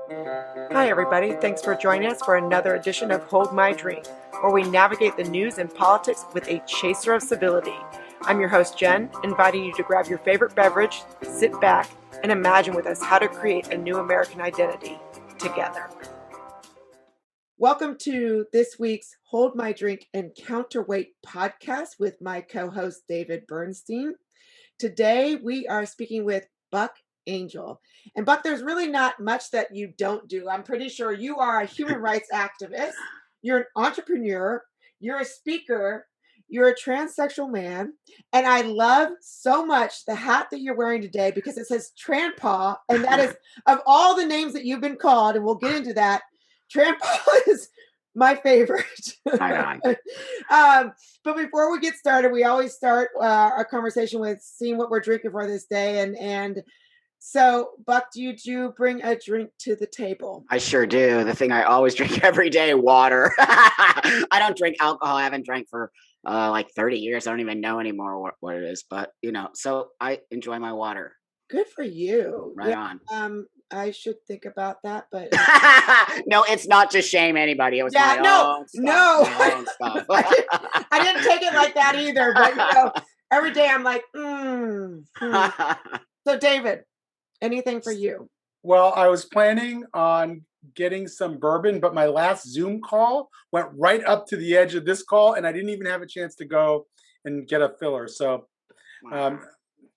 Hi, everybody. Thanks for joining us for another edition of Hold My Drink, where we navigate the news and politics with a chaser of civility. I'm your host, Jen, inviting you to grab your favorite beverage, sit back, and imagine with us how to create a new American identity together. Welcome to this week's Hold My Drink and Counterweight podcast with my co-host, David Bernstein. Today, we are speaking with Buck Angel. And Buck, there's really not much that you don't do. I'm pretty sure you are a human rights activist, you're an entrepreneur, you're a speaker, you're a transsexual man, and I love so much the hat that you're wearing today because it says Tranpaw, and that is, of all the names that you've been called, and we'll get into that, Tranpaw is my favorite. Right on. But before we get started, we always start our conversation with seeing what we're drinking for this day. And so, Buck, do you bring a drink to the table? I sure do. The thing I always drink every day, water. I don't drink alcohol. I haven't drank for like 30 years. I don't even know anymore what it is. But, so I enjoy my water. Good for you. Right on. I should think about that, but no, it's not to shame anybody. It was my own stuff. No. My own stuff. I didn't take it like that either. But every day I'm like, So, David, anything for you? Well, I was planning on getting some bourbon, but my last Zoom call went right up to the edge of this call, and I didn't even have a chance to go and get a filler. So,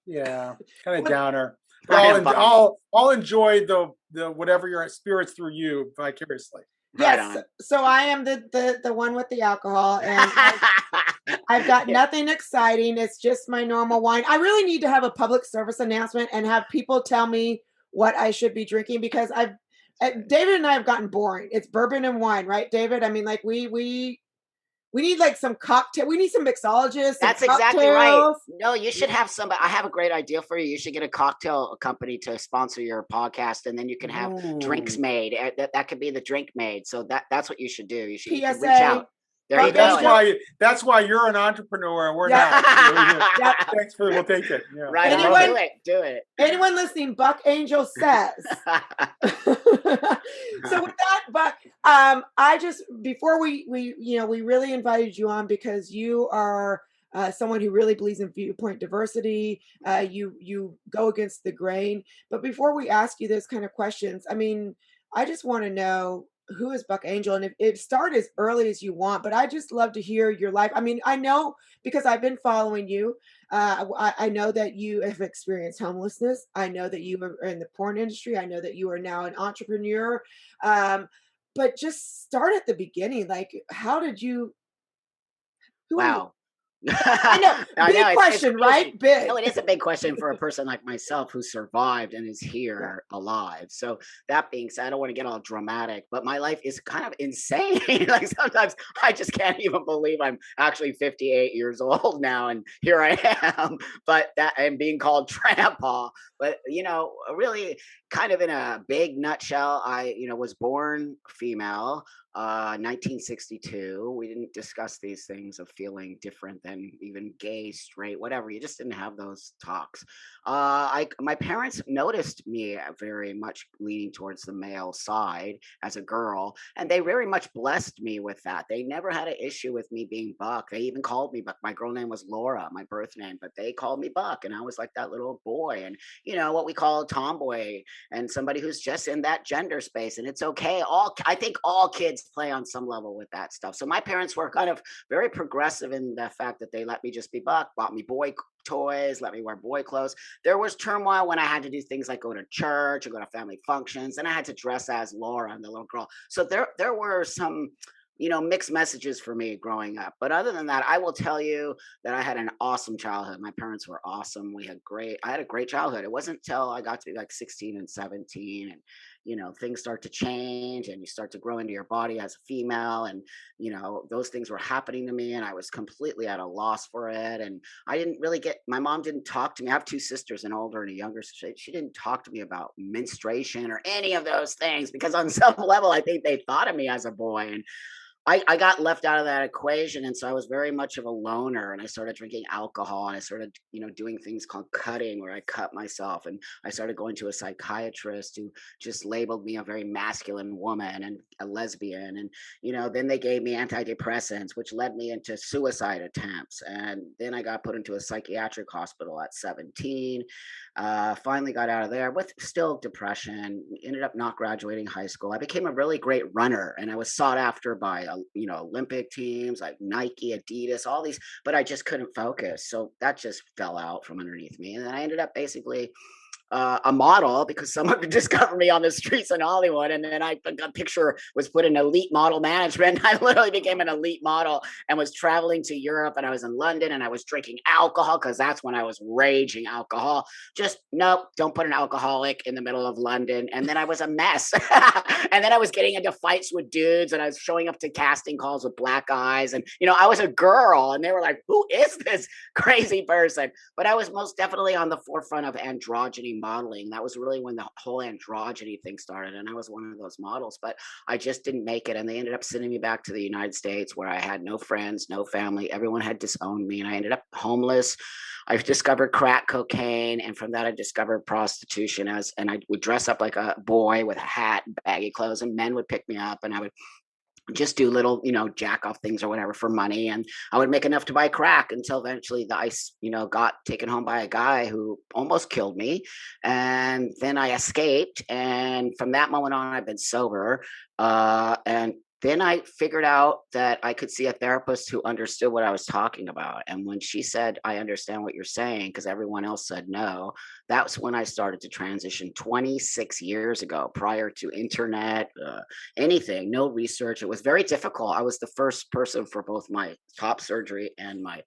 yeah, kind of downer. But I'll enjoy the whatever your spirits through you vicariously. Yes. Right, so I am the one with the alcohol, and I've got nothing exciting. It's just my normal wine. I really need to have a public service announcement and have people tell me what I should be drinking because David and I have gotten boring. It's bourbon and wine, right, David? I mean, like we need like some cocktail. We need some mixologists. That's exactly right. No, you should have somebody. I have a great idea for you. You should get a cocktail company to sponsor your podcast, and then you can have drinks made. That could be the drink made. So that's what you should do. You should reach out. There you go. That's why you're an entrepreneur and we're not. Thanks for we'll take it. Yeah. Right. Do it. Anyone listening, Buck Angel says. So with that, Buck, I just before we really invited you on because you are someone who really believes in viewpoint diversity. You go against the grain. But before we ask you those kind of questions, I mean, I just want to know, who is Buck Angel? And if start as early as you want, but I just love to hear your life. I mean, I know because I've been following you. I know that you have experienced homelessness. I know that you are in the porn industry. I know that you are now an entrepreneur. But just start at the beginning. Like, how did you? Wow. I know. Big question, right? Big. No, it is a big question for a person like myself who survived and is here alive. So that being said, I don't want to get all dramatic, but my life is kind of insane. Like sometimes I just can't even believe I'm actually 58 years old now, and here I am. But that I'm being called Tranpaw. But really, kind of in a big nutshell, I was born female. 1962. We didn't discuss these things of feeling different than even gay, straight, whatever. You just didn't have those talks. My parents noticed me very much leaning towards the male side as a girl, and they very much blessed me with that. They never had an issue with me being Buck. They even called me Buck. My girl name was Laura, my birth name, but they called me Buck, and I was like that little boy, and what we call a tomboy, and somebody who's just in that gender space, and it's okay. I think all kids play on some level with that stuff. So my parents were kind of very progressive in the fact that they let me just be Buck, bought me boy toys, let me wear boy clothes. There was turmoil when I had to do things like go to church or go to family functions, and I had to dress as Laura and the little girl. So there were some mixed messages for me growing up. But other than that, I will tell you that I had an awesome childhood. My parents were awesome. I had a great childhood. It wasn't until I got to be like 16 and 17 and things start to change and you start to grow into your body as a female, and those things were happening to me and I was completely at a loss for it. And my mom didn't talk to me. I have two sisters, an older and a younger sister. She didn't talk to me about menstruation or any of those things because on some level I think they thought of me as a boy. And I got left out of that equation, and so I was very much of a loner, and I started drinking alcohol, and I started, doing things called cutting, where I cut myself, and I started going to a psychiatrist who just labeled me a very masculine woman and a lesbian, and then they gave me antidepressants, which led me into suicide attempts, and then I got put into a psychiatric hospital at 17. Finally got out of there with still depression. Ended up not graduating high school. I became a really great runner, and I was sought after by Olympic teams like Nike, Adidas, all these. But I just couldn't focus, so that just fell out from underneath me. And then I ended up basically a model because someone could discover me on the streets in Hollywood. And then a picture was put in elite model management. I literally became an elite model and was traveling to Europe, and I was in London, and I was drinking alcohol because that's when I was raging alcohol. Just nope, don't put an alcoholic in the middle of London. And then I was a mess. And then I was getting into fights with dudes, and I was showing up to casting calls with black eyes. And, I was a girl, and they were like, who is this crazy person? But I was most definitely on the forefront of androgyny modeling. That was really when the whole androgyny thing started, and I was one of those models. But I just didn't make it, and they ended up sending me back to the United States, where I had no friends, no family. Everyone had disowned me, and I ended up homeless. I discovered crack cocaine, and from that I discovered prostitution. And I would dress up like a boy with a hat and baggy clothes, and men would pick me up, and I would just do little, jack off things or whatever for money. And I would make enough to buy crack until eventually the ice, got taken home by a guy who almost killed me. And then I escaped. And from that moment on, I've been sober. And then I figured out that I could see a therapist who understood what I was talking about. And when she said, I understand what you're saying, because everyone else said no, that's when I started to transition 26 years ago, prior to internet, anything, no research. It was very difficult. I was the first person for both my top surgery and my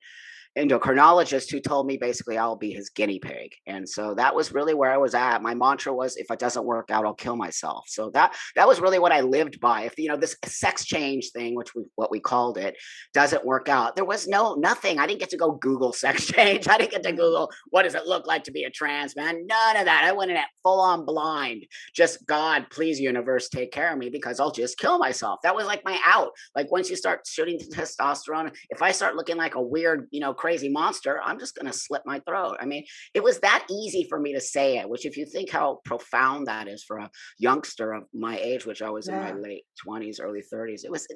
endocrinologist, who told me basically I'll be his guinea pig. And so that was really where I was at. My mantra was, if it doesn't work out, I'll kill myself. So that was really what I lived by. If this sex change thing, what we called it, doesn't work out, there was nothing. I didn't get to go Google sex change. I didn't get to Google what does it look like to be a trans man. None of that. I went in at full on blind. Just, God, please, universe, take care of me, because I'll just kill myself. That was like my out. Like, once you start shooting testosterone, if I start looking like a weird, crazy monster, I'm just going to slit my throat. I mean, it was that easy for me to say it, which, if you think how profound that is for a youngster of my age, which I was in my Yeah. late 20s, early 30s, it was,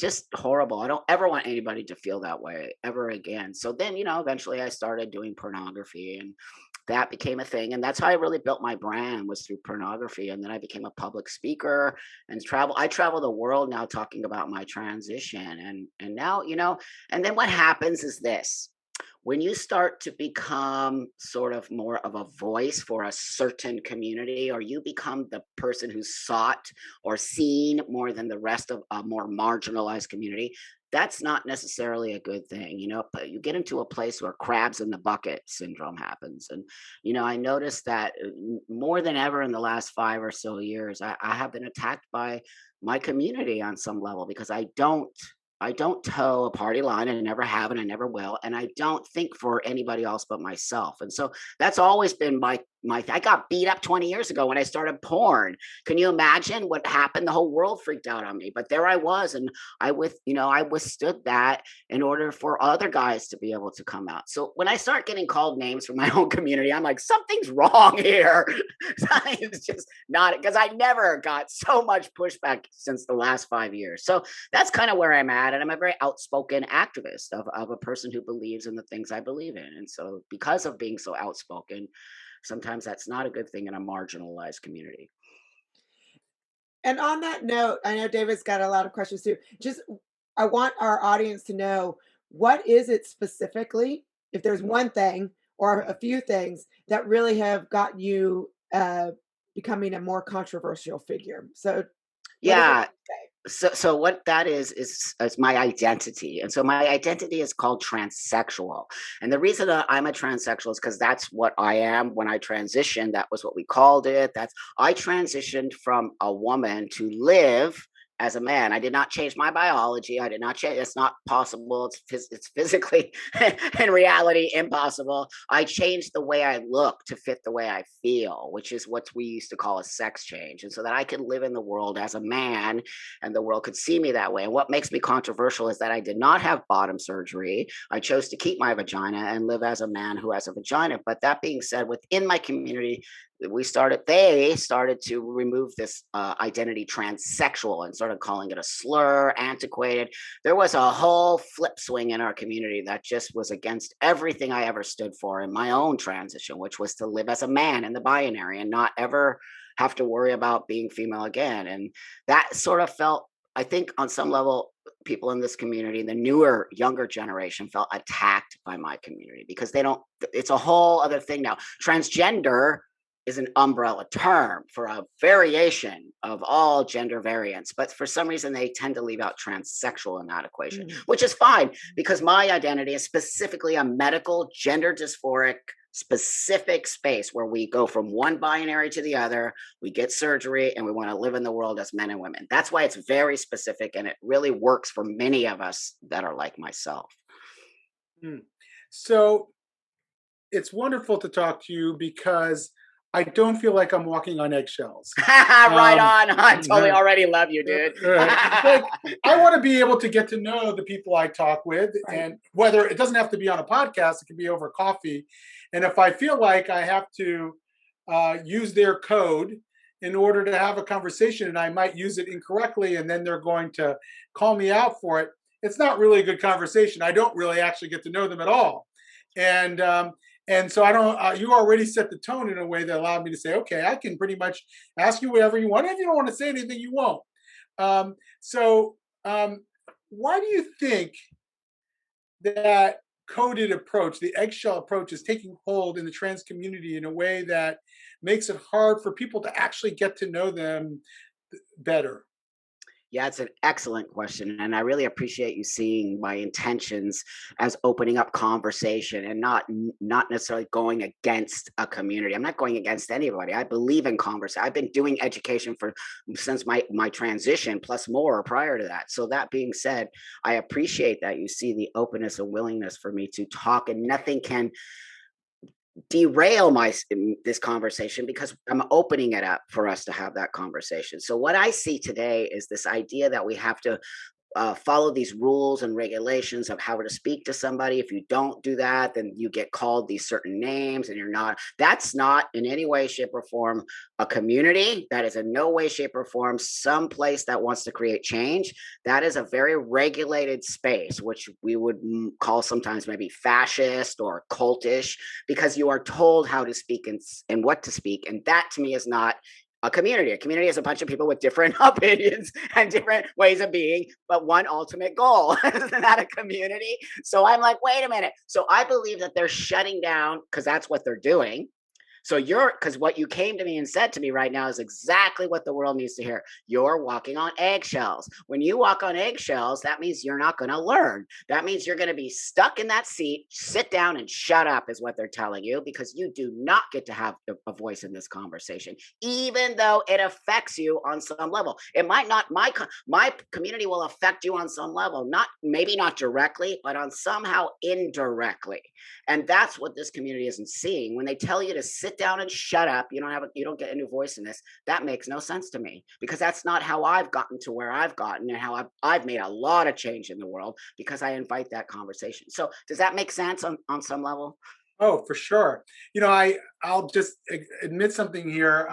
just horrible. I don't ever want anybody to feel that way ever again. So then, eventually I started doing pornography, and that became a thing. And that's how I really built my brand, was through pornography. And then I became a public speaker and travel. I travel the world now talking about my transition. And now, and then what happens is this: when you start to become sort of more of a voice for a certain community, or you become the person who's sought or seen more than the rest of a more marginalized community, that's not necessarily a good thing. But you get into a place where crabs in the bucket syndrome happens. And I noticed that more than ever in the last 5 or so years, I have been attacked by my community on some level, because I don't toe a party line, and I never have, and I never will, and I don't think for anybody else but myself. And so that's always been my. I got beat up 20 years ago when I started porn. Can you imagine what happened? The whole world freaked out on me, but there I was, and I withstood that in order for other guys to be able to come out. So when I start getting called names from my own community, I'm like, something's wrong here. Something's just not, because I never got so much pushback since the last 5 years. So that's kind of where I'm at. And I'm a very outspoken activist of a person who believes in the things I believe in. And so, because of being so outspoken, sometimes that's not a good thing in a marginalized community. And on that note, I know David's got a lot of questions too. Just, I want our audience to know, what is it specifically, if there's one thing or a few things that really have got you becoming a more controversial figure. So what is it? Yeah. So what that is my identity. And so my identity is called transsexual. And the reason that I'm a transsexual is because that's what I am. When I transitioned, that was what we called it. That's I transitioned from a woman to live as a man. I did not change my biology. I did not change. It's not possible. It's physically in reality impossible. I changed the way I look to fit the way I feel, which is what we used to call a sex change, and so that I could live in the world as a man, and the world could see me that way. And what makes me controversial is that I did not have bottom surgery. I chose to keep my vagina and live as a man who has a vagina. But that being said, within my community, they started to remove this identity transsexual and started calling it a slur, antiquated. There was a whole flip swing in our community that just was against everything I ever stood for in my own transition, which was to live as a man in the binary and not ever have to worry about being female again. And that sort of felt, I think, on some level, people in this community, the newer, younger generation, felt attacked by my community because they don't, it's a whole other thing now. Transgender is an umbrella term for a variation of all gender variants. But for some reason, they tend to leave out transsexual in that equation, which is fine because my identity is specifically a medical, gender dysphoric, specific space where we go from one binary to the other, we get surgery, and we want to live in the world as men and women. That's why it's very specific, and it really works for many of us that are like myself. Mm. So it's wonderful to talk to you because I don't feel like I'm walking on eggshells. Right Um, on. I totally already love you, dude. like, I want to be able to get to know the people I talk with, Right. and whether it doesn't have to be on a podcast, it can be over coffee. And if I feel like I have to use their code in order to have a conversation, and I might use it incorrectly, and then they're going to call me out for it, it's not really a good conversation. I don't really actually get to know them at all, and so I don't. You already set the tone in a way that allowed me to say, okay, I can pretty much ask you whatever you want. If you don't want to say anything, you won't. Um, so, um, why do you think that coded approach, the eggshell approach, is taking hold in the trans community in a way that makes it hard for people to actually get to know them better? Yeah, it's an excellent question. And I really appreciate you seeing my intentions as opening up conversation and not necessarily going against a community. I'm not going against anybody. I believe in conversation. I've been doing education for since my transition plus more prior to that. So that being said, I appreciate that you see the openness and willingness for me to talk, and nothing can derail this conversation because I'm opening it up for us to have that conversation. So what I see today is this idea that we have to follow these rules and regulations of how to speak to somebody. If you don't do that, then you get called these certain names, and you're not. That's not in any way, shape, or form a community. That is in no way, shape, or form some place that wants to create change. That is a very regulated space, which we would call sometimes maybe fascist or cultish, because you are told how to speak and what to speak. And that to me is not a community. A community is a bunch of people with different opinions and different ways of being, but one ultimate goal. Isn't that a community? So I'm like, wait a minute. So I believe that they're shutting down because that's what they're doing. So because what you came to me and said to me right now is exactly what the world needs to hear. You're walking on eggshells. When you walk on eggshells, that means you're not going to learn. That means you're going to be stuck in that seat, sit down and shut up, is what they're telling you, because you do not get to have a voice in this conversation, even though it affects you on some level. It might not, my community will affect you on some level, maybe not directly, but on somehow indirectly. And that's what this community isn't seeing. When they tell you to sit down and shut up, you don't get a new voice in this. That makes no sense to me, because that's not how I've gotten to where I've gotten, and how I've made a lot of change in the world because I invite that conversation. So does that make sense on some level? Oh, for sure. I'll just admit something here.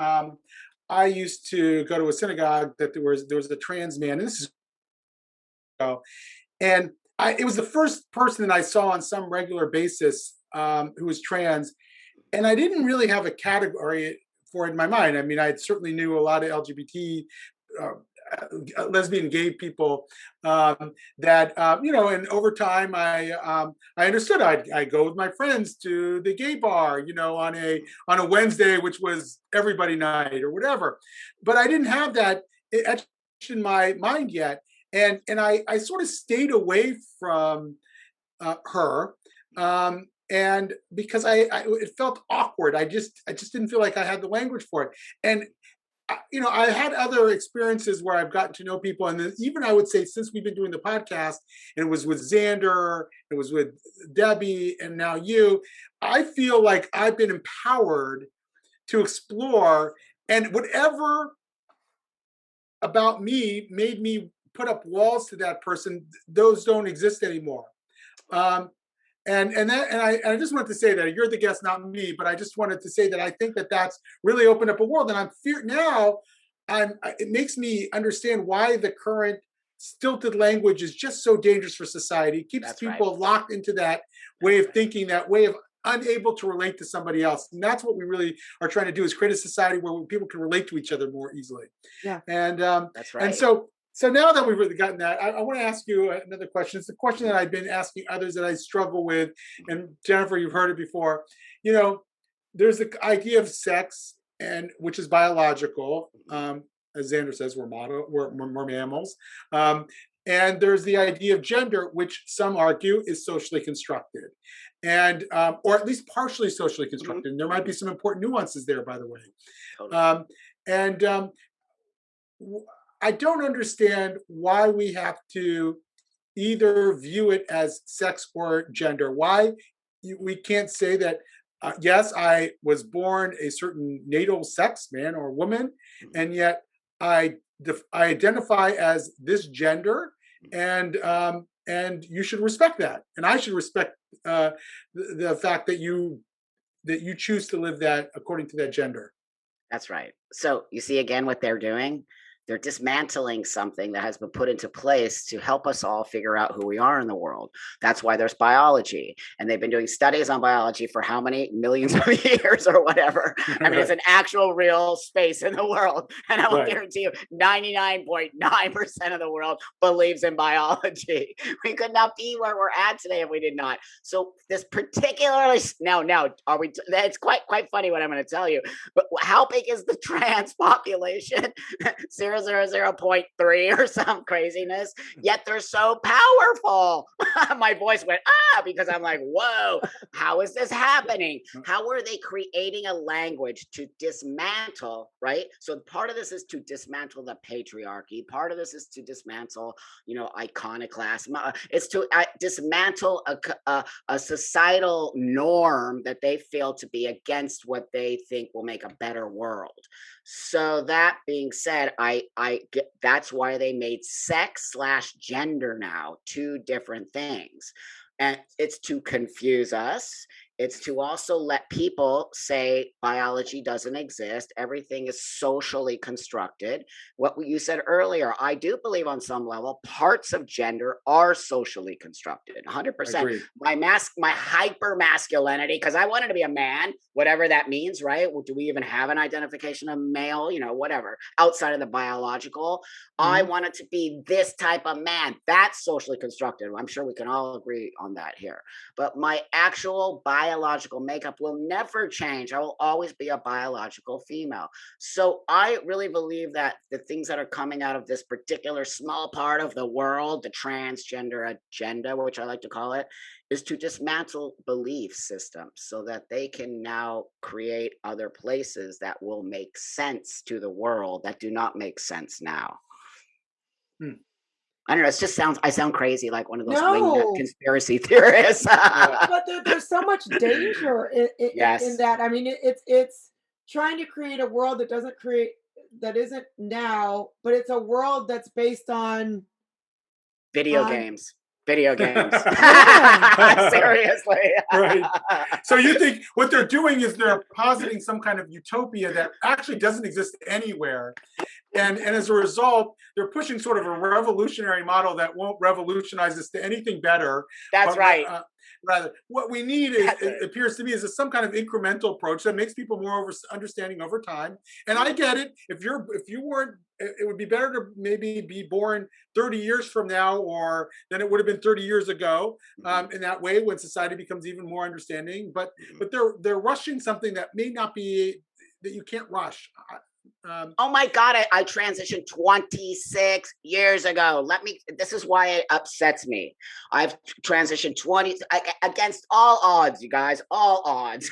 I used to go to a synagogue that there was a trans man, and this is and it was the first person that I saw on some regular basis who was trans, and I didn't really have a category for it in my mind. I mean, I certainly knew a lot of LGBT, lesbian, gay people that and over time I understood. I go with my friends to the gay bar, on a Wednesday, which was everybody night or whatever. But I didn't have that etched in my mind yet, and I sort of stayed away from her. And because it felt awkward. I just didn't feel like I had the language for it. And I had other experiences where I've gotten to know people, and then even I would say since we've been doing the podcast, and it was with Xander, it was with Debbie, and now you, I feel like I've been empowered to explore, and whatever about me made me put up walls to that person, those don't exist anymore. Um, and I just wanted to say that you're the guest, not me, but I just wanted to say that I think that that's really opened up a world, and I'm fear now. It makes me understand why the current stilted language is just so dangerous for society. It keeps That's right. people locked into that way of thinking, that way of unable to relate to somebody else. And that's what we really are trying to do, is create a society where people can relate to each other more easily. Yeah. And That's and right. so now that we've really gotten that, I want to ask you another question. It's a question that I've been asking others that I struggle with. And Jennifer, you've heard it before. There's the idea of sex, and which is biological. As Xander says, we're mammals. And there's the idea of gender, which some argue is socially constructed, and or at least partially socially constructed. And there might be some important nuances there, by the way. Totally. And I don't understand why we have to either view it as sex or gender. Why we can't say that, yes, I was born a certain natal sex, man or woman, and yet I identify as this gender, and you should respect that, and I should respect the fact that you choose to live that according to that gender. That's right. So you see again what they're doing? They're dismantling something that has been put into place to help us all figure out who we are in the world. That's why there's biology. And they've been doing studies on biology for how many millions of years or whatever. I mean, it's an actual real space in the world. And I will Right. guarantee you 99.9% of the world believes in biology. We could not be where we're at today if we did not. So this particularly now are we it's quite funny what I'm going to tell you. But how big is the trans population? 0.3 or some craziness, yet they're so powerful. My voice went because I'm like, whoa, how is this happening? How are they creating a language to dismantle, right? So part of this is to dismantle the patriarchy, part of this is to dismantle iconoclasm. It's to dismantle a societal norm that they feel to be against what they think will make a better world. So that being said, I get that's why they made sex/gender now two different things. And it's to confuse us. It's to also let people say biology doesn't exist. Everything is socially constructed. What you said earlier, I do believe on some level, parts of gender are socially constructed. 100%. Agreed. My hyper masculinity, because I wanted to be a man, whatever that means, right? Well, do we even have an identification of male? Whatever outside of the biological. I Mhm. wanted to be this type of man. That's socially constructed. I'm sure we can all agree on that here. But my actual biological makeup will never change. I will always be a biological female. So I really believe that the things that are coming out of this particular small part of the world, the transgender agenda, which I like to call it, is to dismantle belief systems so that they can now create other places that will make sense to the world that do not make sense now. Hmm. I don't know. I sound crazy, like one of those wingnut No, conspiracy theorists. but there's so much danger in Yes, that. I mean, it's trying to create a world that isn't now, but it's a world that's based video on games. Video games. yeah. Seriously. Right. So you think what they're doing is they're positing some kind of utopia that actually doesn't exist anywhere. And as a result, they're pushing sort of a revolutionary model that won't revolutionize us to anything better. That's But right. rather, what we need is, That's it it. appears to me, is some kind of incremental approach that makes people more understanding over time. And I get it. If you weren't, it would be better to maybe be born 30 years from now, or than it would have been 30 years ago. Mhm, In that way, when society becomes even more understanding. But mhm. but they're rushing something that may not be, that you can't rush. Oh my God, I transitioned 26 years ago. This is why it upsets me. I've transitioned against all odds, you guys, all odds.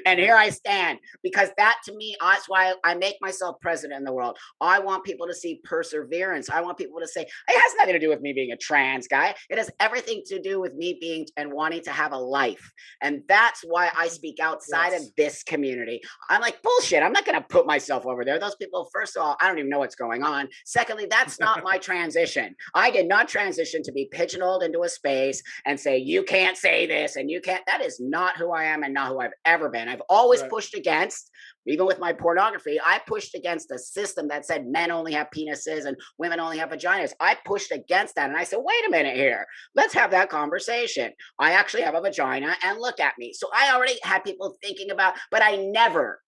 And here I stand because that to me, that's why I make myself president in the world. I want people to see perseverance. I want people to say, it has nothing to do with me being a trans guy. It has everything to do with me being and wanting to have a life. And that's why I speak outside of this community. I'm like, bullshit. I'm not going to put myself over there. Those people, first of all, I don't even know what's going on. Secondly, that's not my transition. I did not transition to be pigeonholed into a space and say, you can't say this and you can't. That is not who I am and not who I've ever been. I've always pushed against, even with my pornography, I pushed against a system that said men only have penises and women only have vaginas. I pushed against that. And I said, wait a minute here. Let's have that conversation. I actually have a vagina and look at me. So I already had people thinking about, but I never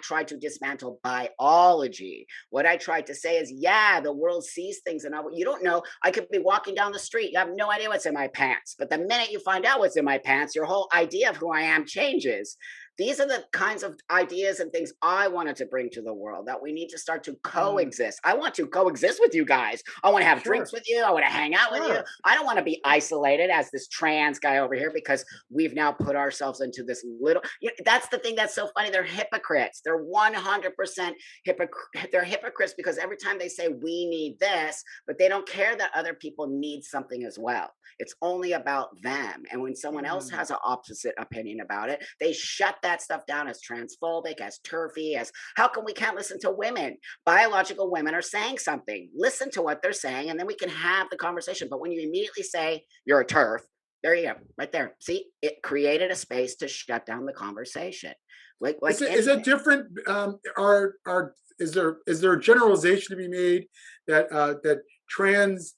tried to dismantle biology. What I tried to say is, yeah, the world sees things and you don't know. I could be walking down the street. You have no idea what's in my pants. But the minute you find out what's in my pants, your whole idea of who I am changes. These are the kinds of ideas and things I wanted to bring to the world, that we need to start to coexist. I want to coexist with you guys. I want to have drinks with you. I want to hang out with you. I don't want to be isolated as this trans guy over here because we've now put ourselves into this little, that's the thing that's so funny. They're hypocrites. They're 100% they're hypocrites because every time they say we need this, but they don't care that other people need something as well. It's only about them. And when someone else has an opposite opinion about it, they shut that stuff down as transphobic, as turfy, as how come we can't listen to women? Biological women are saying something. Listen to what they're saying, and then we can have the conversation. But when you immediately say you're a turf, there you go, right there. See, it created a space to shut down the conversation. Is it different? Is there a generalization to be made that that trans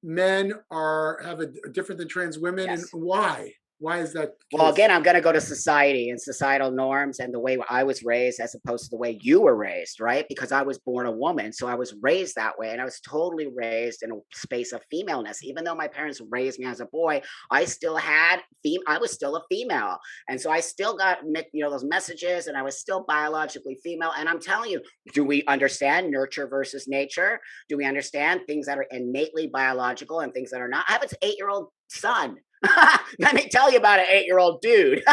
men have a different than trans women, and why? Why is that? Well, again, I'm going to go to society and societal norms and the way I was raised as opposed to the way you were raised, right? Because I was born a woman. So I was raised that way. And I was totally raised in a space of femaleness. Even though my parents raised me as a boy, I still I was still a female. And so I still got, those messages, and I was still biologically female. And I'm telling you, do we understand nurture versus nature? Do we understand things that are innately biological and things that are not? I have an 8-year-old son. Let me tell you about an 8-year-old dude.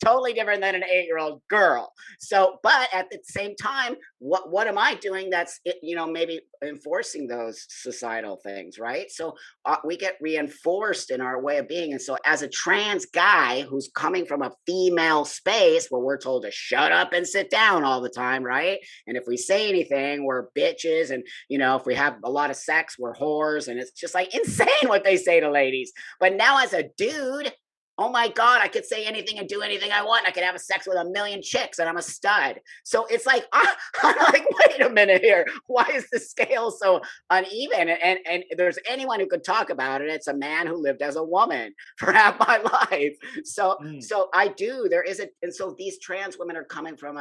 Totally different than an 8-year-old girl. So, but at the same time, what am I doing that's, maybe enforcing those societal things, right? So we get reinforced in our way of being. And so as a trans guy who's coming from a female space where we're told to shut up and sit down all the time, right? And if we say anything, we're bitches. And, if we have a lot of sex, we're whores. And it's just like insane what they say to ladies. But now as a dude, oh my God, I could say anything and do anything I want. I could have a sex with a million chicks and I'm a stud. So it's like, I'm like, wait a minute here. Why is the scale so uneven? And there's anyone who could talk about it. It's a man who lived as a woman for half my life. So I do, and so these trans women are coming from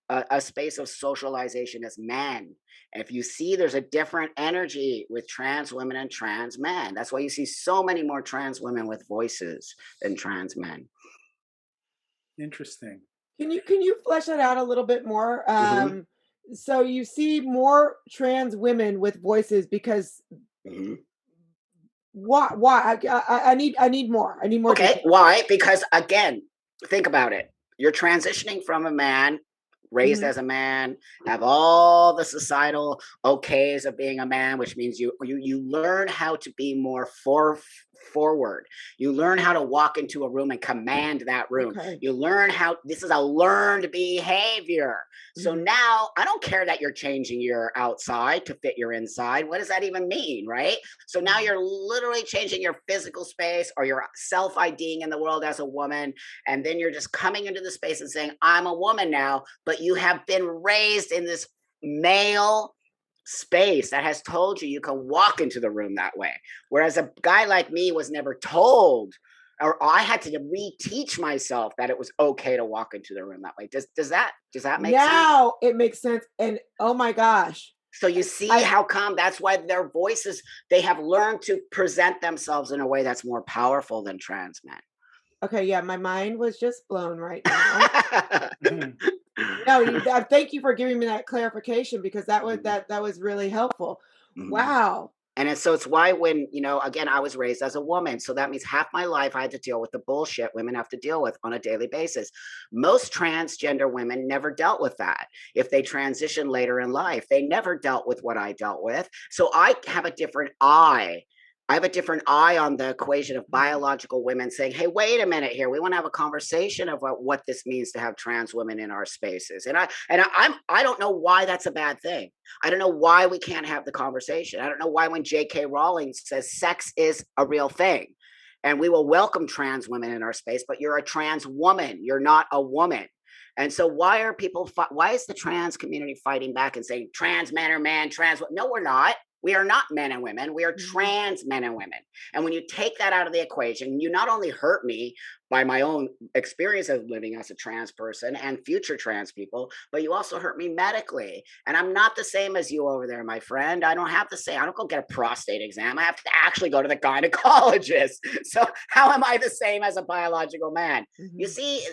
a space of socialization as men. If you see, there's a different energy with trans women and trans men. That's why you see so many more trans women with voices than trans men. Interesting. Can you flesh that out a little bit more? So you see more trans women with voices because why? I need more. I need more. Okay, details. why? Because again, think about it. You're transitioning from a man, raised as a man, have all the societal okays of being a man, which means you learn how to be more forward. You learn how to walk into a room and command that room. You learn how this is a learned behavior. So now I don't care that you're changing your outside to fit your inside. What does that even mean, right? So now you're literally changing your physical space, or you're self-IDing in the world as a woman. And then you're just coming into the space and saying, I'm a woman now, but you have been raised in this male space that has told you can walk into the room that way. Whereas a guy like me was never told, or I had to reteach myself that it was okay to walk into the room that way. Does that make sense? Now it makes sense. And oh my gosh. So you see how come that's why their voices, they have learned to present themselves in a way that's more powerful than trans men. Okay, yeah, my mind was just blown right now. No, thank you for giving me that clarification because that was really helpful. Mhm. Wow. So it's why when, again, I was raised as a woman. So that means half my life I had to deal with the bullshit women have to deal with on a daily basis. Most transgender women never dealt with that. If they transition later in life, they never dealt with what I dealt with. So I have a different eye. I have a different eye on the equation of Mhm. biological women saying, hey, wait a minute here. We want to have a conversation about what this means to have trans women in our spaces. I don't know why that's a bad thing. I don't know why we can't have the conversation. I don't know why when J.K. Rowling says sex is a real thing and we will welcome trans women in our space, but you're a trans woman. You're not a woman. And so why is the trans community fighting back and saying trans men are men, no, we're not. We are not men and women. We are Mhm. trans men and women. And when you take that out of the equation, you not only hurt me by my own experience of living as a trans person and future trans people, but you also hurt me medically. And I'm not the same as you over there, my friend. I don't have to say, I don't go get a prostate exam. I have to actually go to the gynecologist. So how am I the same as a biological man? You Mhm. see,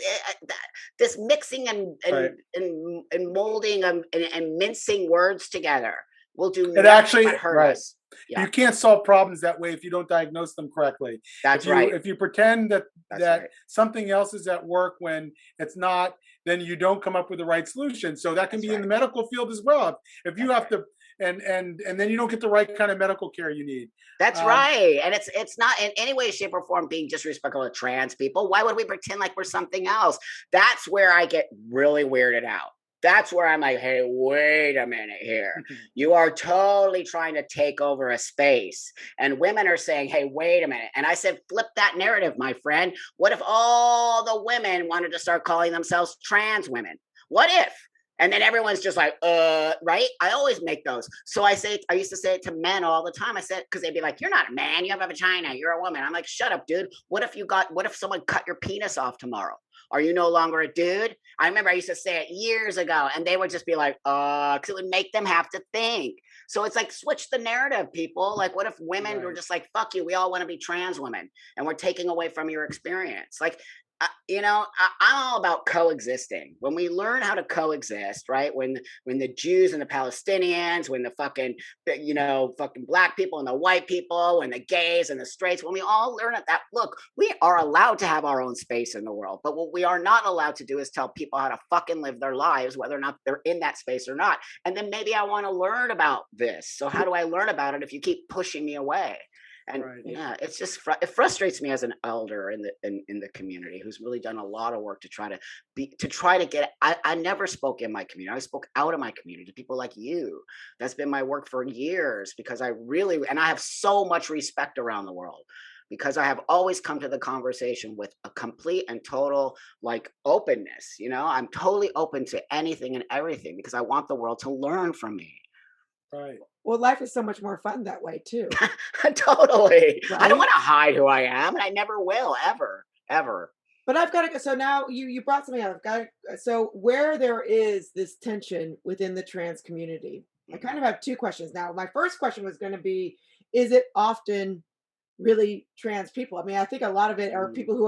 this mixing Right. and molding and mincing words together will do It nothing but actually, hurt right. us. Yeah, You can't solve problems that way if you don't diagnose them correctly. If that's you right. if you pretend that That's right. something else is at work when it's not, then you don't come up with the right solution. So that can That's be in right. the medical field as well. If you That's have right. to, and then you don't get the right kind of medical care you need. That's Um, right. And it's not in any way, shape, or form being disrespectful to trans people. Why would we pretend like we're something else? That's where I get really weirded out. That's where I'm like, hey, wait a minute here. You are totally trying to take over a space. And women are saying, hey, wait a minute. And I said, flip that narrative, my friend. What if all the women wanted to start calling themselves trans women? What if? And then everyone's just like, right? I always make those. So I used to say it to men all the time. I said, because they'd be like, you're not a man, you have a vagina, you're a woman. I'm like, shut up, dude. What if someone cut your penis off tomorrow? Are you no longer a dude? I remember I used to say it years ago, and they would just be like, because it would make them have to think. So it's like, switch the narrative, people. Like, what if women were right. just like, fuck you, we all want to be trans women, and we're taking away from your experience? Like, I'm all about coexisting. When we learn how to coexist, right? When the Jews and the Palestinians, when the fucking black people and the white people, when the gays and the straights, when we all learn that, look, we are allowed to have our own space in the world. But what we are not allowed to do is tell people how to fucking live their lives, whether or not they're in that space or not. And then maybe I want to learn about this. So how do I learn about it if you keep pushing me away? And Right. yeah, it's just it frustrates me as an elder in the community who's really done a lot of work to try to get. I never spoke in my community. I spoke out of my community to people like you. That's been my work for years because I have so much respect around the world because I have always come to the conversation with a complete and total like openness. I'm totally open to anything and everything because I want the world to learn from me. Right. Well, life is so much more fun that way too, Totally. I don't right? want to hide who I am, and I never will, ever, ever. But I've got to go. So now you brought something up. I've got so where there is this tension within the trans community. I kind Mhm, of have two questions now. My first question was going to be, is it often really trans people? I mean, I think a lot of it are mhm, people who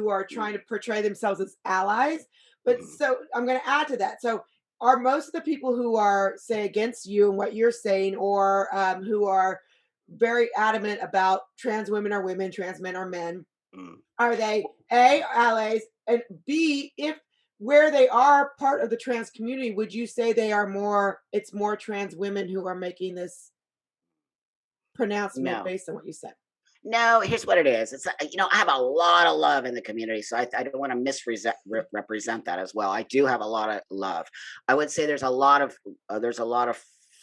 are trying to portray themselves as allies. But mhm, so I'm going to add to that. So are most of the people who are say against you and what you're saying, or who are very adamant about trans women are women, trans men are men, mhm. are they A, allies, and B, if where they are part of the trans community, would you say it's more trans women who are making this pronouncement No. based on what you said? No, here's what it is. I have a lot of love in the community, so I don't want to misrepresent that as well. I do have a lot of love. I would say there's a lot of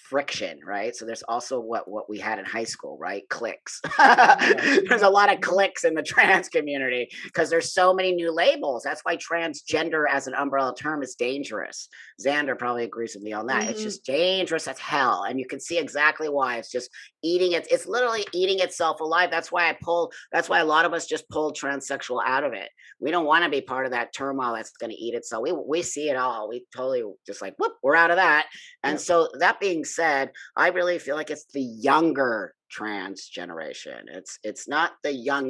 friction, right? So there's also what we had in high school, right? Cliques. Mhm, Yeah. There's mhm, a lot of mhm, cliques in the trans community because there's so many new labels. That's why transgender as an umbrella term is dangerous. Xander probably agrees with me on that. It's mhm. just dangerous as hell, and you can see exactly why. It's literally eating itself alive. That's why a lot of us just pulled transsexual out of it. We don't want to be part of that turmoil that's going to eat itself. We see it all. We totally just like, whoop, we're out of that. And Yep. so that being said, I really feel like it's the younger trans generation. It's not the young,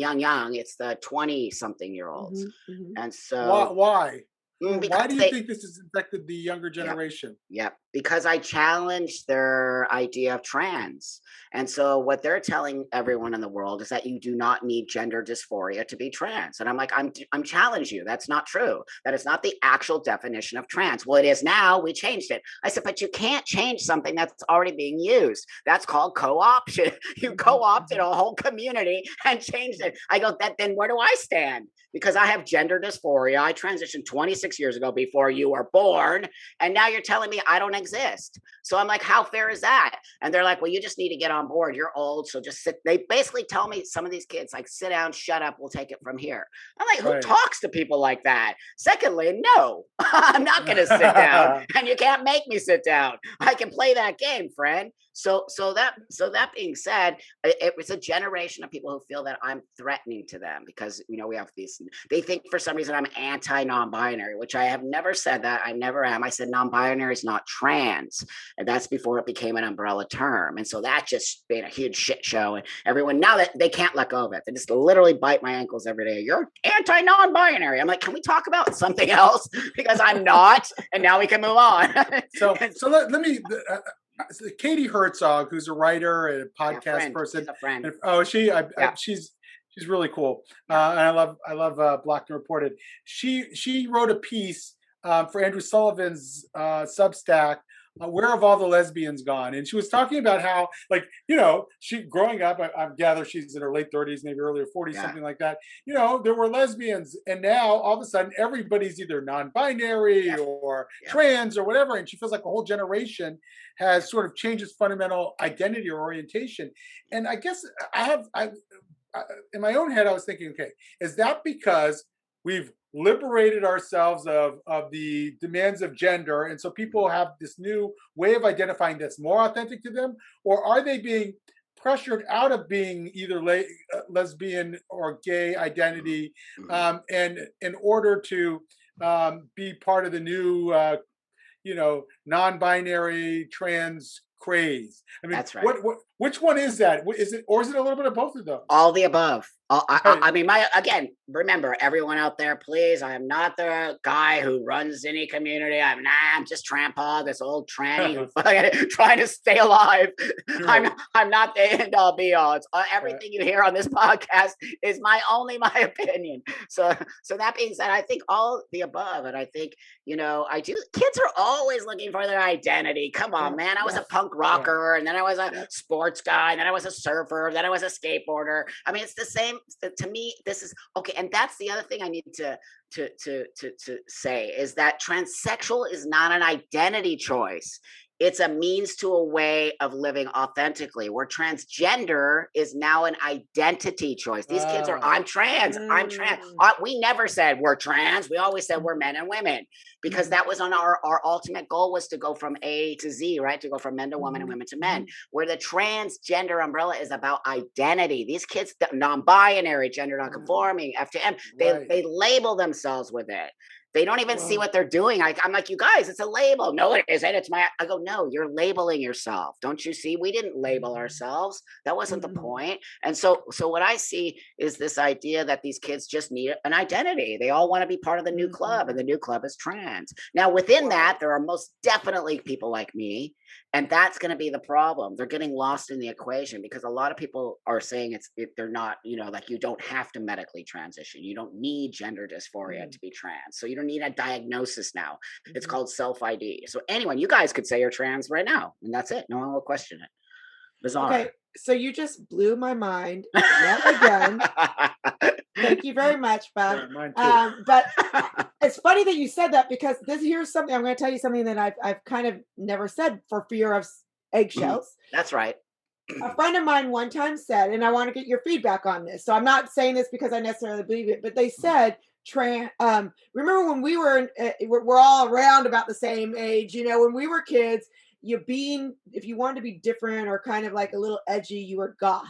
it's the 20 something year olds. Mhm, mhm. And Why? so Why? Why Because do you they think this has affected the younger yeah. generation? Yep, because I challenged their idea of trans. And so what they're telling everyone in the world is that you do not need gender dysphoria to be trans. And I'm like, I'm challenging you. That's not true. That is not the actual definition of trans. Well, it is now. We changed it. I said, but you can't change something that's already being used. That's called co-option. You Mhm, co-opted mhm, a whole community and changed mhm. it. I go, that then where do I stand? Because I have gender dysphoria. I transitioned 26 years ago before you were born, and now you're telling me I don't exist. So I'm like, how fair is that? And they're like, well, you just need to get on board. You're old, so just sit. They basically tell me, some of these kids, like, sit down, shut up, we'll take it from here. I'm like, who Right. talks to people like that? Secondly, no, I'm not going to sit down, and you can't make me sit down. I can play that game, friend. So that being said, it was a generation of people who feel that I'm threatening to them because we have these. They think for some reason I'm anti non-binary, which I have never said that. I never am. I said non-binary is not trans, and that's before it became an umbrella term. And so that just been a huge shit show. And everyone now that they can't let go of it, they just literally bite my ankles every day. You're anti non-binary. I'm like, can we talk about something else? Because I'm not, and now we can move on. So, And so let me. Katie Herzog, who's a writer and a yeah, podcast friend. person. She's a friend. And, oh, is she? Yeah, She's really cool. yeah, And I love Blocked and Reported. She wrote a piece for Andrew Sullivan's Substack. Where have all the lesbians gone? And she was talking about how, like, she growing up, I gather she's in her late 30s, maybe earlier 40s, yeah, something like that. There were lesbians, and now all of a sudden everybody's either non-binary yeah, or yeah. trans or whatever, and she feels like a whole generation has sort of changed its fundamental identity or orientation. And I guess in my own head, I was thinking, okay, is that because we've liberated ourselves of the demands of gender, and so people have this new way of identifying that's more authentic to them, or are they being pressured out of being either lesbian or gay identity, Mhm. and in order to be part of the new non-binary trans craze? I mean, That's right. which one is that? Is it, or is it a little bit of both of those? All the above. Right. I mean, again, remember, everyone out there, please, I am not the guy who runs any community. I'm just Trampa, this old tranny who fucking trying to stay alive. I'm, Right. I'm not the end all be all. It's Right. everything you hear on this podcast is my opinion. So that being said, I think all the above, and I think, I do. Kids are always looking for their identity. Come on, Yes. man. I was a Yes. punk Yeah. rocker, and then I was a Yeah. sports guy, and then I was a surfer, then I was a skateboarder. I mean, it's the same to me. This is okay, and that's the other thing I need to say is that transsexual is not an identity choice. It's a means to a way of living authentically. Where transgender is now an identity choice. These kids are, Ah. I'm trans, I'm trans. Mm. We never said we're trans. We always said we're men and women because Mhm. that was on our ultimate goal was to go from A to Z, right? To go from men to women and Mhm. women to men. Mhm. Where the transgender umbrella is about identity. These kids, non-binary, gender non-conforming, F to M, Right. they label themselves with it. They don't even see Well. what they're doing. I'm like, you guys, it's a label. No, it isn't. It's my. I go, no, you're labeling yourself. Don't you see? We didn't label Mhm. ourselves. That wasn't the Mhm. point. And so what I see is this idea that these kids just need an identity. They all want to be part of the new club, and Mhm. the new club is trans. Now, within that, Wow. there are most definitely people like me, and that's going to be the problem. They're getting lost in the equation because a lot of people are saying they're not, like you don't have to medically transition. You don't need gender dysphoria Mhm. to be trans. So you don't need a diagnosis now. It's Mhm. called self ID. So anyone, you guys could say you're trans right now, and that's it. No one will question it. Okay, Bizarre. so you just blew my mind yet again. Thank you very much, Buck. Yeah, mine too. But it's funny that you said that because here's something I'm going to tell you something that I've kind of never said for fear of Mhm. eggshells. That's right. A friend of mine one time said, and I want to get your feedback on this. So I'm not saying this because I necessarily believe it, but they said, remember when we were, we're all around about the same age, when we were kids, if you wanted to be different or kind of like a little edgy, you were goth.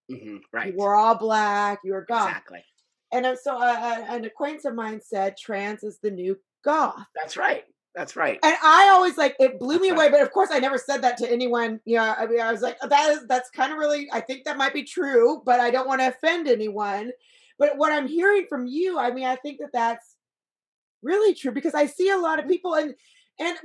You Right. were all black, you were goth. Exactly. And so an acquaintance of mine said trans is the new goth. That's right. That's right. And I always like it blew me That's away, right. but of course I never said that to anyone. I mean, I was like, that's kind of really, I think that might be true, but I don't want to offend anyone. But what I'm hearing from you, I mean, I think that that's really true because I see a lot of people and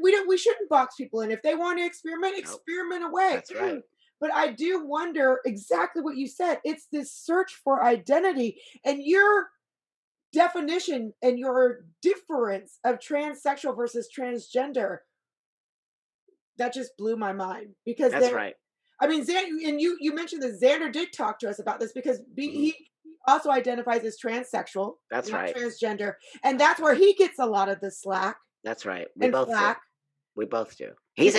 we shouldn't box people in. If they want to experiment, Nope. experiment away. That's right. But I do wonder exactly what you said. It's this search for identity and your definition and your difference of transsexual versus transgender that just blew my mind because That's there right. I mean, and you mentioned that Xander did talk to us about this because Hmm. he also identifies as transsexual, That's not right. transgender, and that's where he gets a lot of the slack That's right. We and both do. flack We both do. because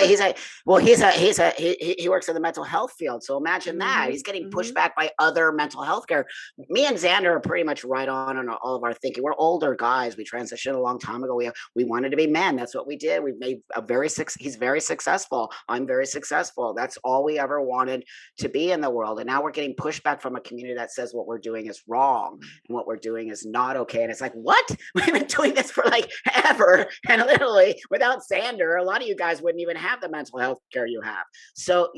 He works in the mental health field. So imagine that. mhm, He's getting pushed mhm, back by other mental health care. Me and Xander are pretty much right on all of our thinking. We're older guys. We transitioned a long time ago. We wanted to be men. That's what we did. We've made a he's very successful. I'm very successful. That's all we ever wanted to be in the world. And now we're getting pushback from a community that says what we're doing is wrong and what we're doing is not okay. And it's like, what? We've been doing this for like ever. And literally without Xander, a lot of you guys wouldn't even have the mental health care you have. So,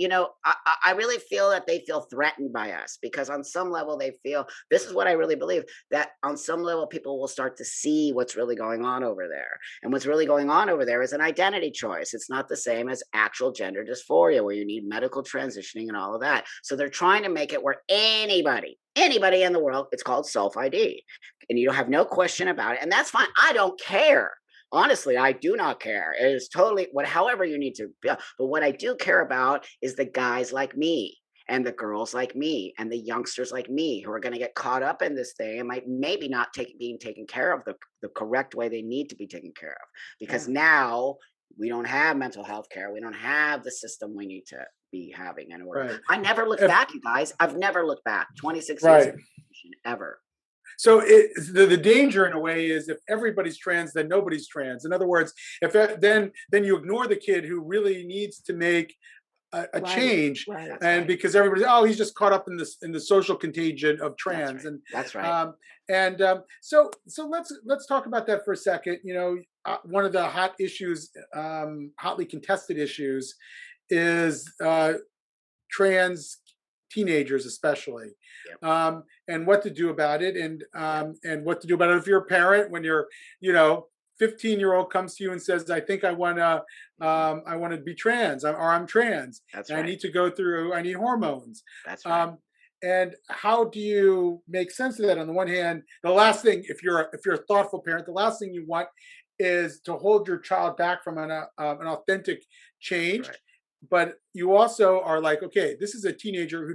I really feel that they feel threatened by us because on some level they feel this is what I really believe that on some level people will start to see what's really going on over there. And what's really going on over there is an identity choice. It's not the same as actual gender dysphoria where you need medical transitioning and all of that. So they're trying to make it where anybody in the world, it's called self ID. And you don't have no question about it. And that's fine. I don't care. Honestly, I do not care. It is totally however you need to. But what I do care about is the guys like me and the girls like me and the youngsters like me who are going to get caught up in this thing and might maybe not being taken care of the correct way they need to be taken care of because yeah, now we don't have mental health care. We don't have the system we need to be having in order. Right. I never looked If back, you guys. I've never looked back. 26 years of right. ever. So the danger in a way is if everybody's trans, then nobody's trans. In other words, if then you ignore the kid who really needs to make a right, change, right, That's and right. because everybody's he's just caught up in the social contagion of That's trans, right. That's right. so let's talk about that for a second. One of the hot issues, hotly contested issues, is trans teenagers especially, Yep. and what to do about it, and what to do about it if you're a parent when your you know 15-year-old comes to you and says, I think Mhm. I want to be trans, or I'm trans That's and right. I need hormones. That's right. um, and how do you make sense of that? On the one hand, the last thing, if you're a thoughtful parent, the last thing you want is to hold your child back from an authentic That's change. right. But you also are like, okay, this is a teenager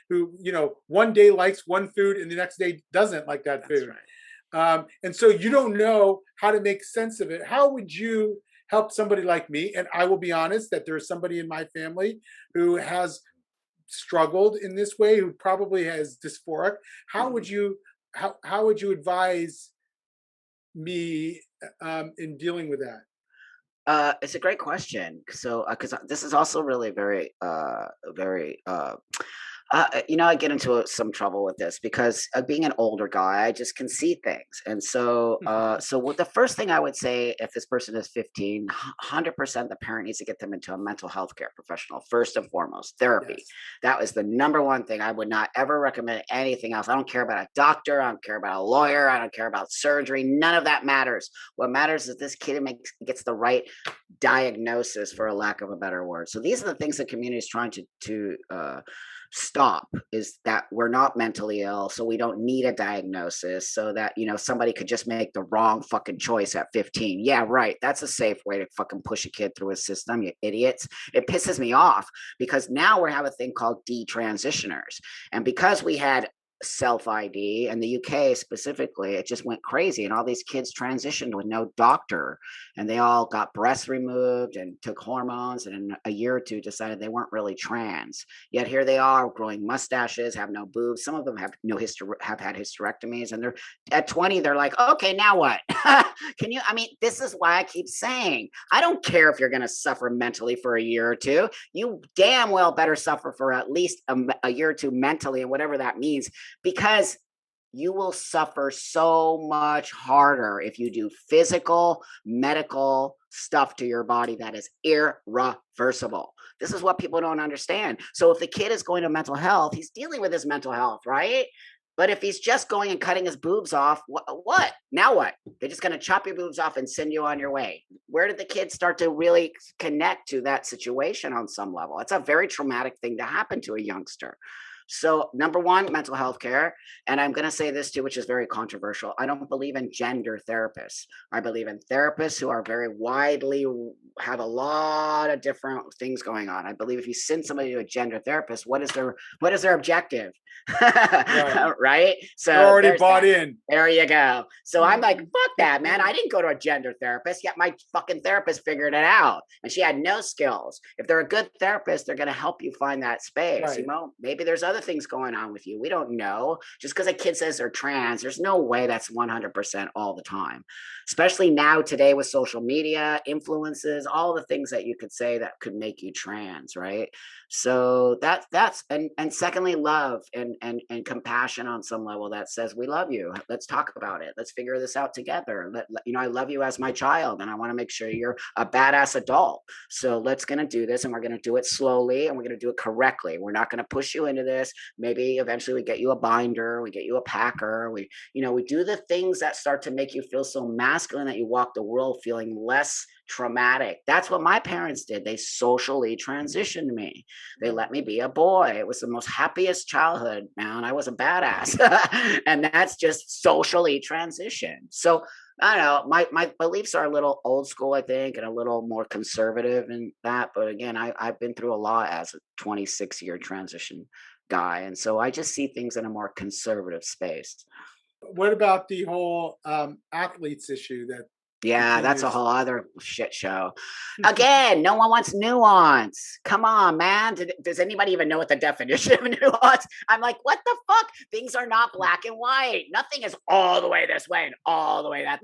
who one day likes one food and the next day doesn't like that That's food. right. And so you don't know how to make sense of it. How would you help somebody like me? And I will be honest that there's somebody in my family who has struggled in this way, who probably has dysphoric. How Mhm. would you how would you advise me in dealing with that? It's a great question. So, because this is also really very I get into some trouble with this because being an older guy, I just can see things. And so, so what the first thing I would say if this person is 15, 100% the parent needs to get them into a mental health care professional, first and foremost, therapy. Yes. That was the number one thing. I would not ever recommend anything else. I don't care about a doctor. I don't care about a lawyer. I don't care about surgery. None of that matters. What matters is this kid gets the right diagnosis, for a lack of a better word. So these are the things the community is trying to stop, is that we're not mentally ill, so we don't need a diagnosis, so that somebody could just make the wrong fucking choice at 15. Yeah, right, that's a safe way to fucking push a kid through a system, you idiots. It pisses me off because now we have a thing called detransitioners, and because we had self ID in the UK specifically, it just went crazy, and all these kids transitioned with no doctor, and they all got breasts removed and took hormones, and in a year or two decided they weren't really trans. Yet here they are growing mustaches, have no boobs. Some of them have no have had hysterectomies, and they're at 20. They're like, okay, now what? Can you? I mean, this is why I keep saying I don't care if you're going to suffer mentally for a year or two. You damn well better suffer for at least a year or two mentally, and whatever that means, because you will suffer so much harder if you do physical, medical stuff to your body that is irreversible. This is what people don't understand. So if the kid is going to mental health, he's dealing with his mental health, right? But if he's just going and cutting his boobs off, what? Now what? They're just going to chop your boobs off and send you on your way. Where did the kids start to really connect to that situation on some level? It's a very traumatic thing to happen to a youngster. So, number one, mental health care. And I'm going to say this too, which is very controversial. I don't believe in gender therapists. I believe in therapists who are very widely, have a lot of different things going on. I believe if you send somebody to a gender therapist, what is their objective? Right. Right? So They're already there's bought that. in. There you go. So I'm like, Mhm. fuck that, man. I didn't go to a gender therapist, yet my fucking therapist figured it out. And she had no skills. If they're a good therapist, they're going to help you find that space. Right. Maybe there's other things going on with you. We don't know. Just because a kid says they're trans, there's no way that's 100% all the time. Especially now, today, with social media, influences, all the things that you could say that could make you trans, right? So and secondly, love and compassion on some level that says we love you. Let's talk about it. Let's figure this out together. I love you as my child, and I want to make sure you're a badass adult. So let's gonna do this, and we're gonna do it slowly, and we're gonna do it correctly. We're not gonna push you into this. Maybe eventually we get you a binder, we get you a packer. We do the things that start to make you feel so masculine that you walk the world feeling less traumatic. That's what my parents did. They socially transitioned me. They let me be a boy. It was the most happiest childhood, man. I was a badass. And that's just socially transitioned. So I don't know. My beliefs are a little old school, I think, and a little more conservative in that. But again, I've been through a lot as a 26-year transition guy. And so I just see things in a more conservative space. What about the whole athletes issue that Yeah, that's a continues? whole other shit show. Again, no one wants nuance. Come on, man. Does anybody even know what the definition of nuance? I'm like, what the fuck? Things are not black and white. Nothing is all the way this way and all the way that.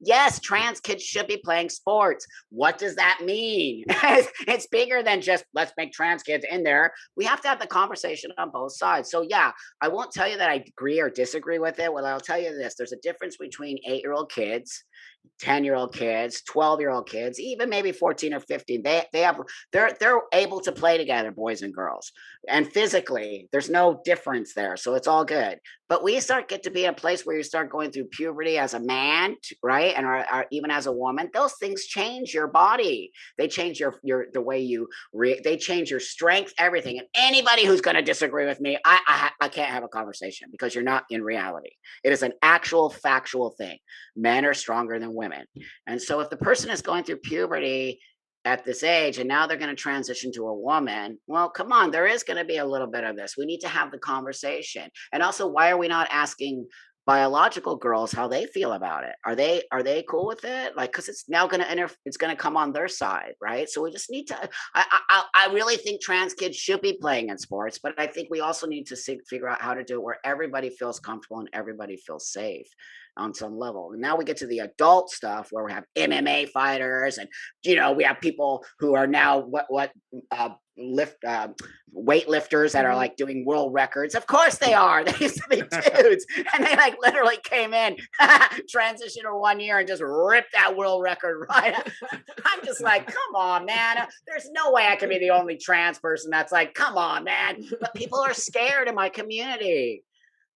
Yes, trans kids should be playing sports. What does that mean? It's bigger than just let's make trans kids in there. We have to have the conversation on both sides. So yeah, I won't tell you that I agree or disagree with it. Well, I'll tell you this: there's a difference between 8-year-old kids, 10-year-old kids, 12-year-old kids, even maybe 14 or 15. They're able to play together, boys and girls. And physically, there's no difference there. So it's all good. But we get to be a place where you start going through puberty as a man, right? And even as a woman, those things change your body. They change the way they change your strength, everything. And anybody who's going to disagree with me, I can't have a conversation because you're not in reality. It is an actual factual thing. Men are stronger than women. And so if the person is going through puberty at this age and now they're going to transition to a woman, well, come on, there is going to be a little bit of this. We need to have the conversation. And also, why are we not asking biological girls how they feel about it? Are they cool with it? Like, because it's now going to it's going to come on their side, right? So we just need to. I really think trans kids should be playing in sports, but I think we also need to figure out how to do it where everybody feels comfortable and everybody feels safe on some level. And now we get to the adult stuff where we have MMA fighters, and we have people who are now lift weightlifters that are Mhm. like doing world records. Of course they are. They used to be dudes, and they like literally came in, transitioned for 1 year, and just ripped that world record right. I'm just like, come on, man. There's no way I can be the only trans person that's like, come on, man. But people are scared in my community.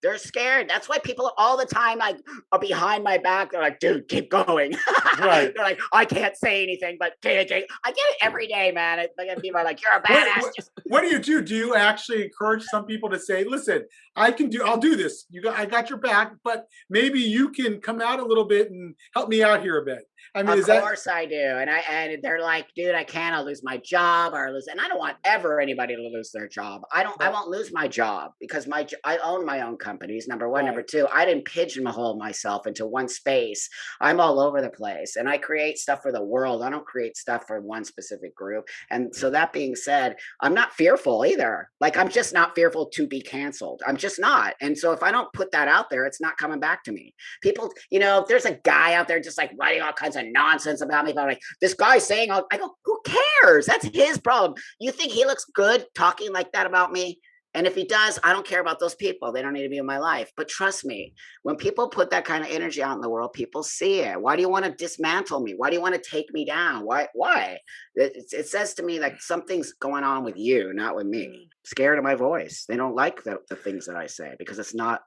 They're scared. That's why people all the time like are behind my back. They're like, dude, keep going. Right. They're like, I can't say anything, but I get it every day, man. People are like, you're a What, badass. what what do you do? Do you actually encourage some people to say, "Listen, I'll do this. I got your back, but maybe you can come out a little bit and help me out here a bit." I mean, Of is that course I do. And they're like, dude, I can't, I'll lose my job and I don't want ever anybody to lose their job. I right? won't lose my job because I own my own companies. Number one. Number Right. two, I didn't pigeonhole myself into one space. I'm all over the place and I create stuff for the world. I don't create stuff for one specific group. And so that being said, I'm not fearful either. Like, I'm just not fearful to be canceled. I'm just not. And so if I don't put that out there, it's not coming back to me. People, if there's a guy out there just like writing all kinds of nonsense about me, but I'm like, this guy's saying, I go, who cares? That's his problem. You think he looks good talking like that about me? And if he does, I don't care about those people. They don't need to be in my life. But trust me, when people put that kind of energy out in the world, people see it. Why do you want to dismantle me? Why do you want to take me down? Why? It says to me like something's going on with you, not with me. Mm. Scared of my voice. They don't like the things that I say because it's not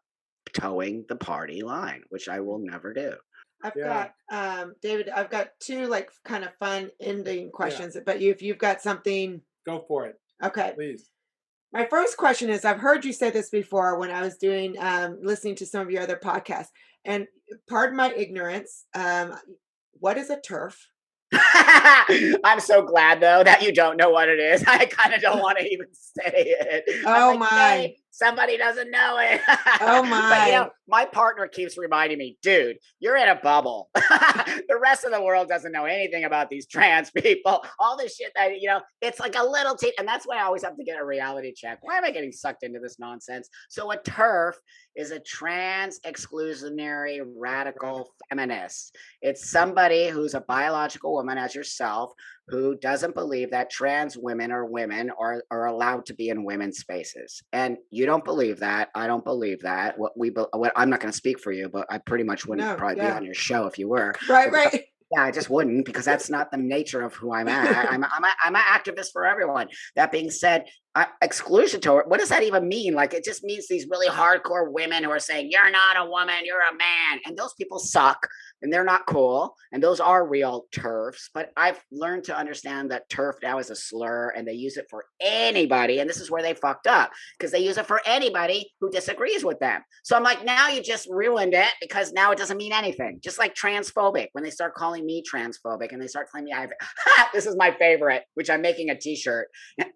towing the party line, which I will never do. I've Yeah. got David, I've got two like kind of fun ending Yeah. questions, but if you've got something, Go for it, okay. please. My first question is, I've heard you say this before when I was doing listening to some of your other podcasts, and pardon my ignorance, what is a turf? I'm so glad though that you don't know what it is. I kind of don't want to even say it. I'm Oh like, my. "Yay, somebody doesn't know it." Oh But my. my partner keeps reminding me, dude, you're in a bubble. The rest of the world doesn't know anything about these trans people. All this shit that, it's like a little and that's why I always have to get a reality check. Why am I getting sucked into this nonsense? So a TERF is a trans exclusionary radical feminist. It's somebody who's a biological woman as yourself who doesn't believe that trans women are allowed to be in women's spaces. And you don't believe that. I don't believe that. What I'm not going to speak for you, but I pretty much wouldn't No, probably be yeah. on your show if you were. Right, But right. yeah, I just wouldn't because that's not the nature of who I'm at. I'm an activist for everyone. That being said, exclusionary. What does that even mean? Like, it just means these really hardcore women who are saying you're not a woman, you're a man, and those people suck, and they're not cool, and those are real TERFs. But I've learned to understand that TERF now is a slur, and they use it for anybody, and this is where they fucked up because they use it for anybody who disagrees with them. So I'm like, now you just ruined it because now it doesn't mean anything. Just like transphobic, when they start calling me transphobic and they start claiming I have this is my favorite, which I'm making a t-shirt,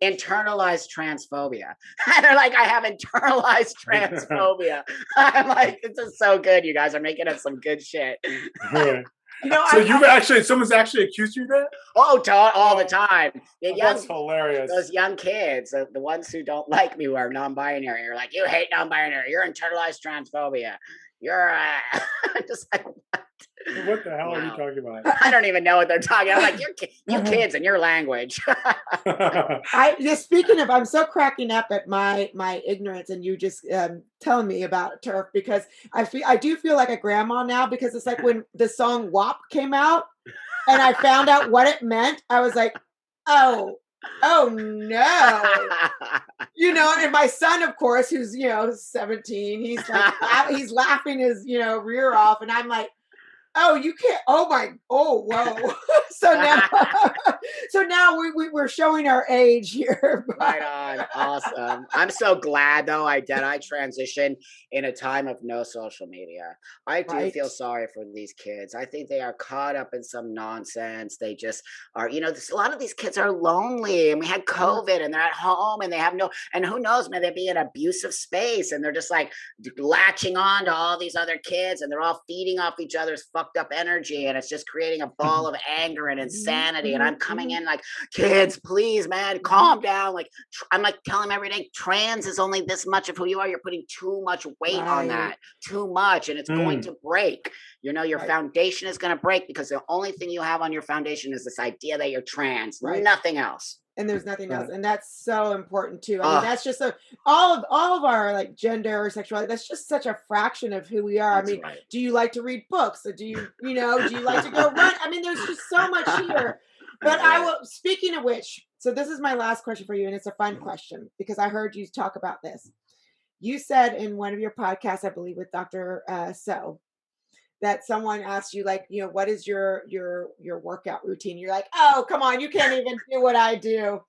internalized transphobia. They're like, I have internalized transphobia. I'm like, this is so good. You guys are making up some good shit. So someone's actually accused you of that? Oh, all the time. That's hilarious. Those young kids, the ones who don't like me, who are non-binary, you're like, you hate non-binary. You're internalized transphobia. You're just like, what the hell are you talking about? I don't even know what they're talking. I'm like, you kids and your language. Speaking of, I'm so cracking up at my ignorance, and you just telling me about TERF, because I do feel like a grandma now, because it's like when the song WAP came out and I found out what it meant, I was like, oh no. And my son, of course, who's 17, he's like he's laughing his rear off, and I'm like, oh, you can't. Oh, whoa. so now we're showing our age here. Right on. Awesome. I'm so glad though I transitioned in a time of no social media. I do feel sorry for these kids. I think they are caught up in some nonsense. They just are, a lot of these kids are lonely, and we had COVID and they're at home and they have and who knows, man, they'd be in an abusive space and they're just like latching on to all these other kids, and they're all feeding off each other's fucked up energy, and it's just creating a ball of anger and insanity. And I'm coming in like, kids, please, man, calm down. Like, I'm like telling them every day, trans is only this much of who you are. You're putting too much weight on that, too much, and it's going to break. Your foundation is going to break because the only thing you have on your foundation is this idea that you're trans, nothing else. And there's nothing else, and that's so important too. I mean, that's just all of our like gender or sexuality. That's just such a fraction of who we are. I mean, do you like to read books, or do you like to go run? I mean, there's just so much here. But speaking of which, so this is my last question for you, and it's a fun question because I heard you talk about this. You said in one of your podcasts, I believe with Dr. So, that someone asked you, like, what is your workout routine? You're like, oh, come on, you can't even do what I do.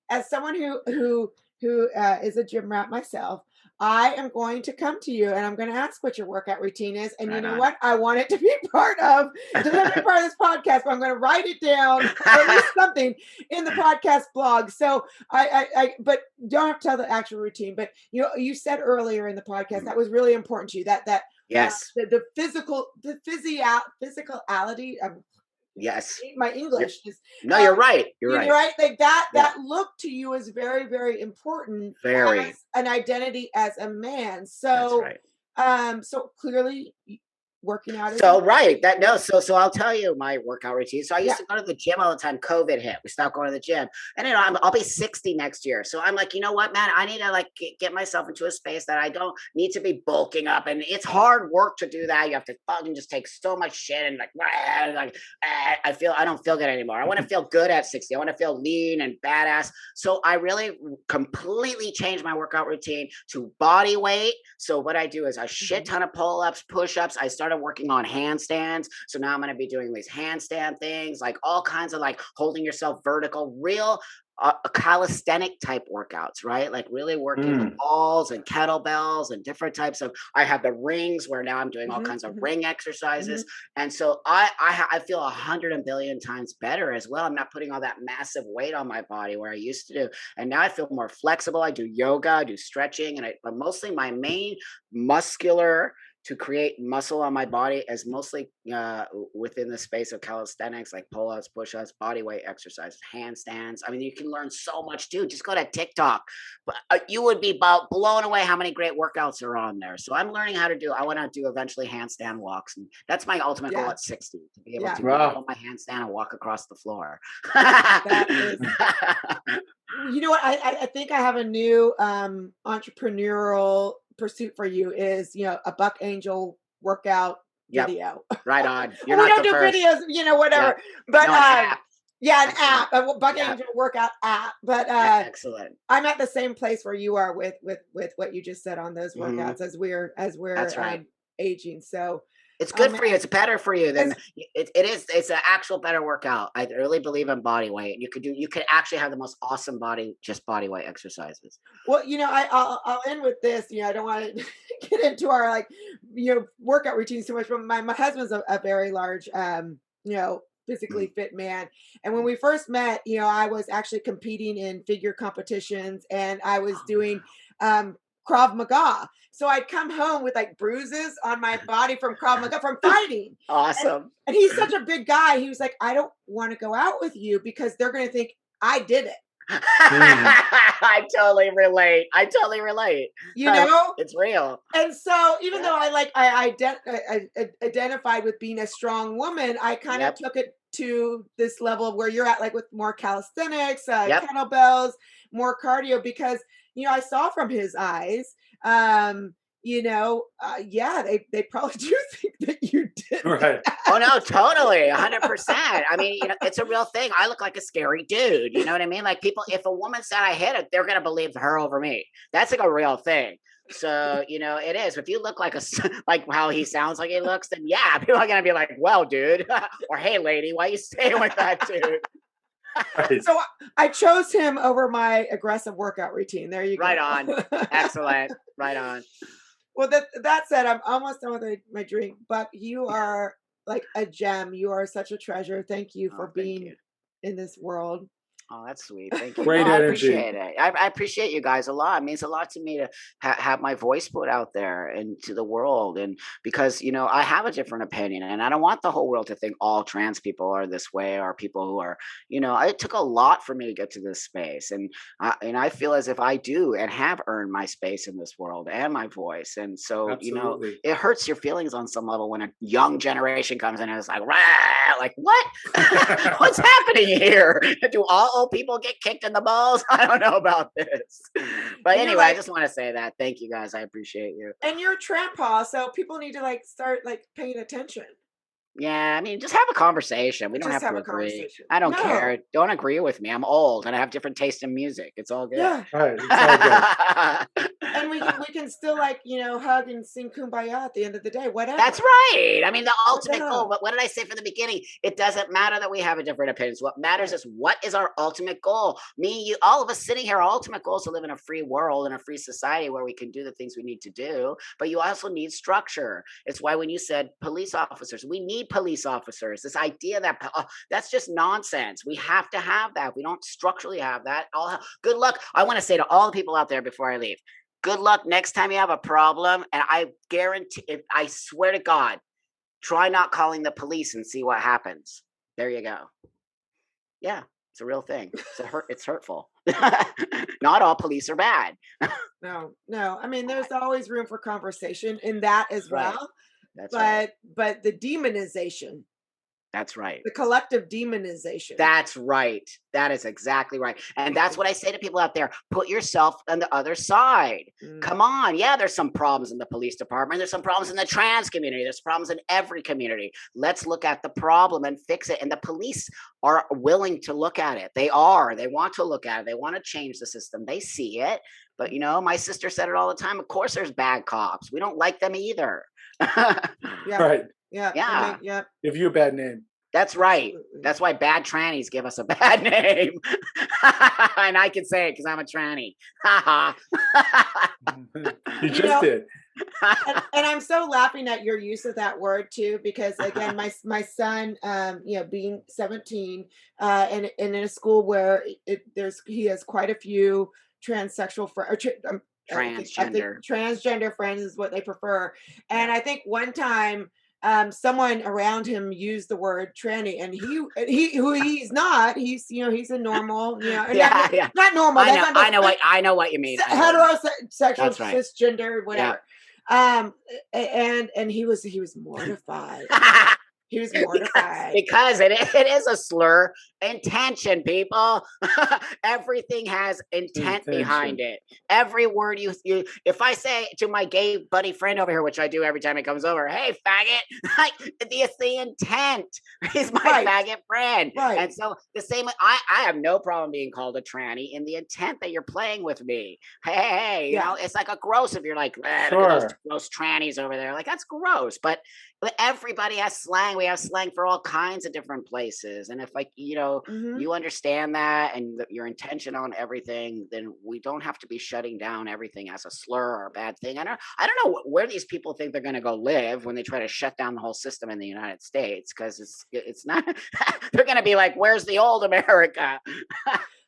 As someone who is a gym rat myself, I am going to come to you and I'm going to ask what your workout routine is. And you know what? I want it to be part of, it doesn't have to be part of this podcast, but I'm going to write it down, or at least something in the podcast blog. So but don't have to tell the actual routine, but you said earlier in the podcast, that was really important to you, that yes, the physicality. Yes, my English is no. You're right. You're right. Like that look to you is very, very important. Very as an identity as a man. So, that's right. So clearly working out as So well? right, that no, so I'll tell you my workout routine. So I Yeah. used to go to the gym all the time. COVID hit, we stopped going to the gym, and I'll be 60 next year. So I'm like, you know what, man, I need to like get myself into a space that I don't need to be bulking up, and it's hard work to do that. You have to fucking just take so much shit and I don't feel good anymore. I want to feel good at 60. I want to feel lean and badass. So I really completely changed my workout routine to body weight. So what I do is a shit Mhm. ton of pull-ups, push-ups. I started working on handstands. So now I'm going to be doing these handstand things, like all kinds of like holding yourself vertical, real calisthenic type workouts, right? Like really working with Mm. balls and kettlebells and different types of. I have the rings where now I'm doing all Mhm. kinds of Mhm. ring exercises, Mhm. and so I feel 100 billion times better as well. I'm not putting all that massive weight on my body where I used to do, and now I feel more flexible. I do yoga, I do stretching, but mostly my main muscular to create muscle on my body is mostly within the space of calisthenics, like pull-ups, push-ups, body weight exercises, handstands. I mean, you can learn so much too. Just go to TikTok, but you would be about blown away how many great workouts are on there. So I'm learning how to do. I want to do eventually handstand walks, and that's my ultimate goal Yeah. at 60, to be able Yeah. to get up Wow. on my handstand and walk across the floor. That is, you know what? I think I have a new entrepreneurial pursuit for you is, a Buck Angel workout Yep, video. right on. You're Well, we not don't the do first. videos, Yep. whatever. But No, an app. yeah, an Excellent. app, a Buck Yeah. Angel workout app. But Excellent. I'm at the same place where you are with what you just said on those Hmm. workouts as we're That's right. aging. So, It's oh good for you. man, It's better for you than it's it is. It's an actual better workout. I really believe in body weight. You could actually have the most awesome body weight exercises. well, I'll end with this. I don't want to get into our like workout routines too much, but my husband's a very large Mm. physically fit man. And when we first met, I was actually competing in figure competitions, and I was Oh, doing um Krav Maga. So I'd come home with like bruises on my body from Krav Maga from fighting. And awesome. and he's such a big guy. He was like, I don't want to go out with you because they're gonna think I did it. Mm. I totally relate. I totally relate. You know? It's real. And so even Yep. though I identified with being a strong woman, I kind of Yep. took it to this level of where you're at, like with more calisthenics, Yep. kettlebells, more cardio, because I saw from his eyes, yeah, they probably do think that you did Right. Oh no, that. totally, 100%. I mean, it's a real thing. I look like a scary dude. You know what I mean? Like people, if a woman said I hit it, they're gonna believe her over me. That's like a real thing. So it is. If you look like like how he sounds like he looks, then yeah, people are gonna be like, "Well, dude," or "Hey, lady, why you staying with that dude?" Right. So I chose him over my aggressive workout routine. There you Right go. on. Excellent. Right on. Well, that said, I'm almost done with my drink, but you are like a gem. You are such a treasure. Thank you for Oh, thank being you. in this world. Oh, that's sweet. Thank you. No, Great I energy. appreciate it. I appreciate you guys a lot. It means a lot to me to have my voice put out there and to the world. And because, I have a different opinion and I don't want the whole world to think all trans people are this way or people who are, it took a lot for me to get to this space. And I feel as if I do and have earned my space in this world and my voice. And so, Absolutely. it hurts your feelings on some level when a young generation comes in and is like, "Rah!" Like, what? What's happening here? Do all old people get kicked in the balls? I don't know about this. But And you're anyway, I like, just want to say that. Thank you guys. I appreciate you. and you're a trampa, so people need to like start like paying attention. Yeah, I mean, just have a conversation. We don't Just have have to a agree. conversation. I don't care. No. Don't agree with me. I'm old and I have different taste in music. It's all good. Yeah. Right. It's all good. And we can still like, hug and sing kumbaya at the end of the day, That's whatever. right. I mean, the What the ultimate goal. hell? But what did I say from the beginning? It doesn't matter that we have a different opinions. What matters Right. is what is our ultimate goal. Me, you, all of us sitting here, our ultimate goal is to live in a free world, in a free society where we can do the things we need to do. But you also need structure. It's why when you said police officers, we need police officers. This idea that that's just nonsense. We have to have that. We don't structurally have that. Good luck. I want to say to all the people out there before I leave. Good luck next time you have a problem, and I guarantee, I swear to God, try not calling the police and see what happens. There you go. Yeah, it's a real thing. It's hurtful. Not all police are bad. No, no. I mean, there's always room for conversation in that as Right. well. That's right. but the demonization, That's right. the collective demonization. That's right. That is exactly right. And that's what I say to people out there. Put yourself on the other side. Mm. Come on. Yeah, there's some problems in the police department. There's some problems in the trans community. There's problems in every community. Let's look at the problem and fix it. And the police are willing to look at it. They are. They want to look at it. They want to change the system. They see it. But, you know, my sister said it all the time. Of course, there's bad cops. We don't like them either. Yeah. Right. Yeah. Yeah. Yeah. Give you a bad name. That's right. Absolutely. That's why bad trannies give us a bad name. And I can say it because I'm a tranny. You You just know, did. and I'm so laughing at your use of that word too, because again, my son, you know, being 17, and in a school where he has quite a few transsexual friends. I think Transgender. transgender friends is what they prefer. And I think one time someone around him used the word tranny, and he who he's not, he's, you know, he's a normal, you know, and Yeah, yeah. not normal. I know. That's not I know what you mean. I know what you mean. heterosexual, That's right. cisgender, whatever. And he was mortified. He was mortified. Because it is a slur. Intention, people. Everything has intent behind it. Every word you if I say to my gay buddy friend over here, which I do every time he comes over, hey faggot, like it's the intent. He's my Right. faggot friend. Right. And so the same I have no problem being called a tranny in the intent that you're playing with me. Hey, you Yeah. know, it's like a gross if you're like, look at those Sure. gross trannies over there. Like that's gross. But everybody has slang. We have slang for all kinds of different places. And if, like, you know, Mhm. you understand that and your intention on everything, then we don't have to be shutting down everything as a slur or a bad thing. I don't know where these people think they're going to go live when they try to shut down the whole system in the United States, because it's not. They're going to be like, "Where's the old America?"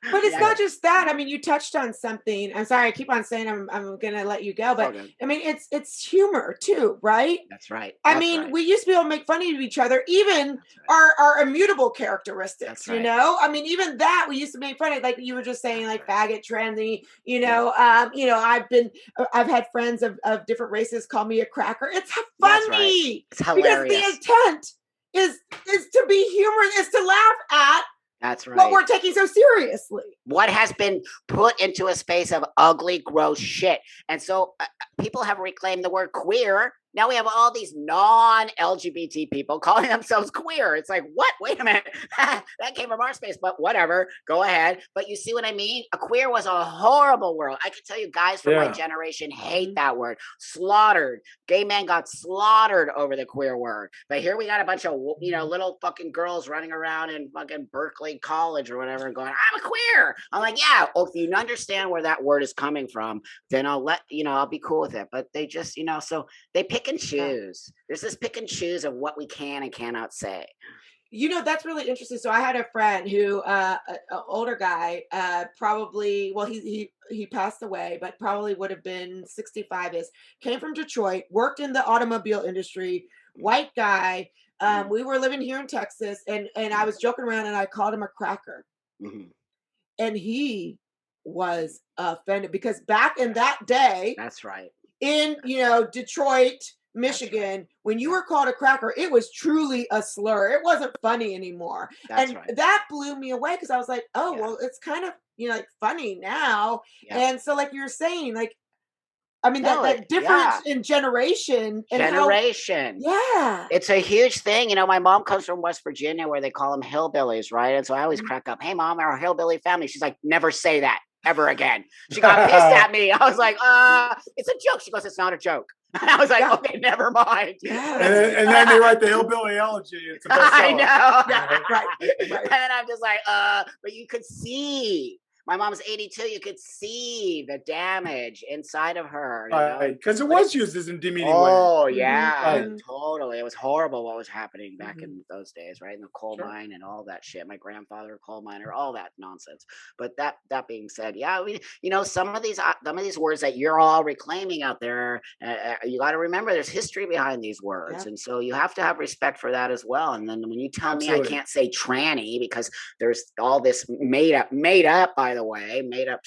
But it's Yeah. not just that. I mean, you touched on something. I'm sorry, I keep on saying I'm gonna let you go, but Okay. I mean, it's humor too, right? That's right. I That's mean, right. we used to be able to make fun of each other, even That's right. our immutable characteristics, That's you right. know? I mean, even that we used to make fun of, like you were just saying, like That's faggot, trendy, Yeah. you know, I've had friends of different races call me a cracker. It's That's right. funny It's because the hilarious. intent is to be humorous, is to laugh at That's what right. we're taking so seriously. What has been put into a space of ugly, gross shit. And so people have reclaimed the word queer. Now we have all these non-LGBT people calling themselves queer. It's like, what? Wait a minute. That came from our space, but whatever. Go ahead. But you see what I mean? A queer was a horrible word. I can tell you guys from my Yeah. generation hate Mhm. that word. Slaughtered. Gay men got slaughtered over the queer word. But here we got a bunch of, you know, little fucking girls running around in fucking Berkeley College or whatever going, I'm a queer. I'm like, yeah, well, if you understand where that word is coming from, then I'll be cool with it. But they just, you know, so they pick and Yeah. choose. There's this pick and choose of what we can and cannot say. You know, that's really interesting. So I had a friend who, a older guy, probably, well, he passed away, but probably would have been 65 is, came from Detroit, worked in the automobile industry, white guy. Mhm. We were living here in Texas, and I was joking around and I called him a cracker. Mhm. And he was offended because back in that day, That's right. in, you know, Detroit, That's right. Michigan, when you Yeah. were called a cracker, it was truly a slur. It wasn't funny anymore. That's And right. that blew me away because I was like, oh, Yeah. well, it's kind of, you know, like funny now. Yeah. And so, like you're saying, like, I mean, No, that difference in generation and how, generation. yeah. It's a huge thing. You know, my mom comes from West Virginia where they call them hillbillies, right? And so I always Mhm. crack up, hey, mom, our hillbilly family. She's like, never say that ever again. She got pissed at me. I was like, it's a joke. She goes, it's not a joke. And I was like, Yeah. okay, never mind. Yeah. And then they write the hillbilly elegy. It's a I bestseller. know. Yeah, right. And I'm just like, but you could see. My mom's 82. You could see the damage inside of her, you know? Right, because it But was used as a demeaning way. Oh Mhm, yeah, Right. mhm, totally. It was horrible what was happening back mhm. in those days, right? In the coal Sure. mine and all that shit. My grandfather, a coal miner, all that nonsense. But that being said, yeah, you know, some of these words that you're all reclaiming out there, you got to remember there's history behind these words, Yeah. and so you have to have respect for that as well. And then when you tell me I Absolutely. can't say tranny because there's all this made up, by the the way, made up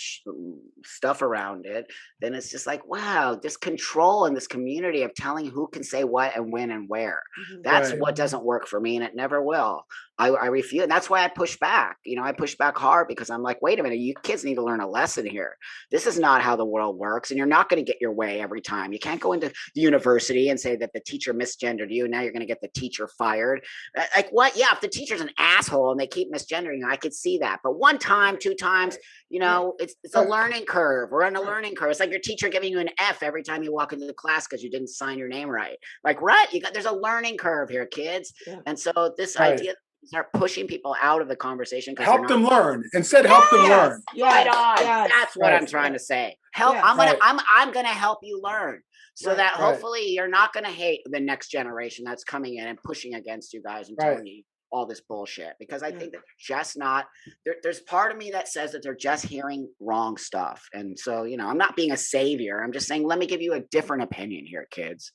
stuff around it, then it's just like, wow, this control in this community of telling who can say what and when and where. Mhm. That's Right. what doesn't work for me, and it never will. I refuse, and that's why I push back. I push back hard because I'm like, wait a minute, you kids need to learn a lesson here. This is not how the world works, and you're not going to get your way every time. You can't go into the university and say that the teacher misgendered you. Now you're going to get the teacher fired. Like what? Yeah, if the teacher's an asshole and they keep misgendering you, I could see that. But one time, two times, it's a learning curve. We're on a learning curve. It's like your teacher giving you an F every time you walk into the class because you didn't sign your name right. Like, right? There's a learning curve here, kids. Yeah. And so this Right. idea, start pushing people out of the conversation because Help them learn. Instead, help them learn. right Yes, on. yes. That's what Right. I'm trying to say. Help. Yes. I'm Right. gonna help you learn, so Right. that Right. hopefully you're not gonna hate the next generation that's coming in and pushing against you guys and Right. telling you all this bullshit. Because I Yeah. think that they're just not. There's part of me that says that they're just hearing wrong stuff, and so I'm not being a savior. I'm just saying, let me give you a different opinion here, kids.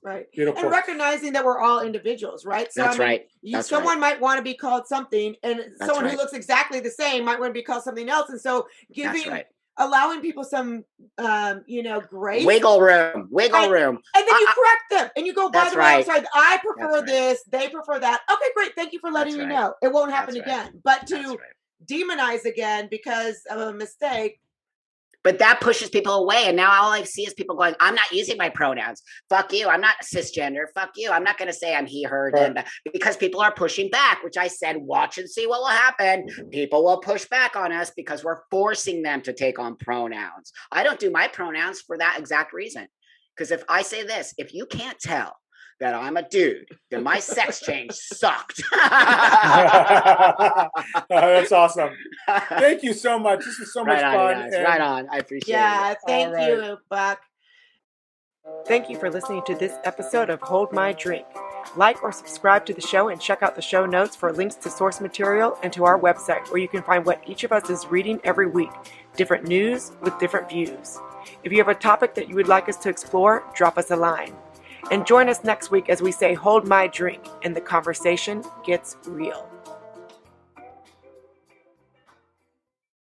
Right. Beautiful. And recognizing that we're all individuals, right? So That's I mean, right. That's right. someone might want to be called something, and That's someone right. who looks exactly the same might want to be called something else. And so That's right. allowing people some, grace, Wiggle room. Wiggle and, room. and then you I- correct them, and you go, by That's the way, I'm right. sorry, I prefer That's right. this, they prefer that. Okay, great, thank you for letting That's me right. know. It won't happen That's right. again. But That's to right. demonize again because of a mistake. But that pushes people away. And now all I see is people going, I'm not using my pronouns. Fuck you. I'm not cisgender. Fuck you. I'm not going to say I'm he, her, Right. them. Because people are pushing back, which I said, watch and see what will happen. People will push back on us because we're forcing them to take on pronouns. I don't do my pronouns for that exact reason. Because if I say this, if you can't tell that I'm a dude, then my sex change sucked. That's awesome. Thank you so much. This was so much Right on, fun. guys. and- Right on. I appreciate it. Yeah, thank All you, Buck. Thank you for listening to this episode of Hold My Drink. Like or subscribe to the show and check out the show notes for links to source material and to our website where you can find what each of us is reading every week, different news with different views. If you have a topic that you would like us to explore, drop us a line. And join us next week as we say, hold my drink, and the conversation gets real.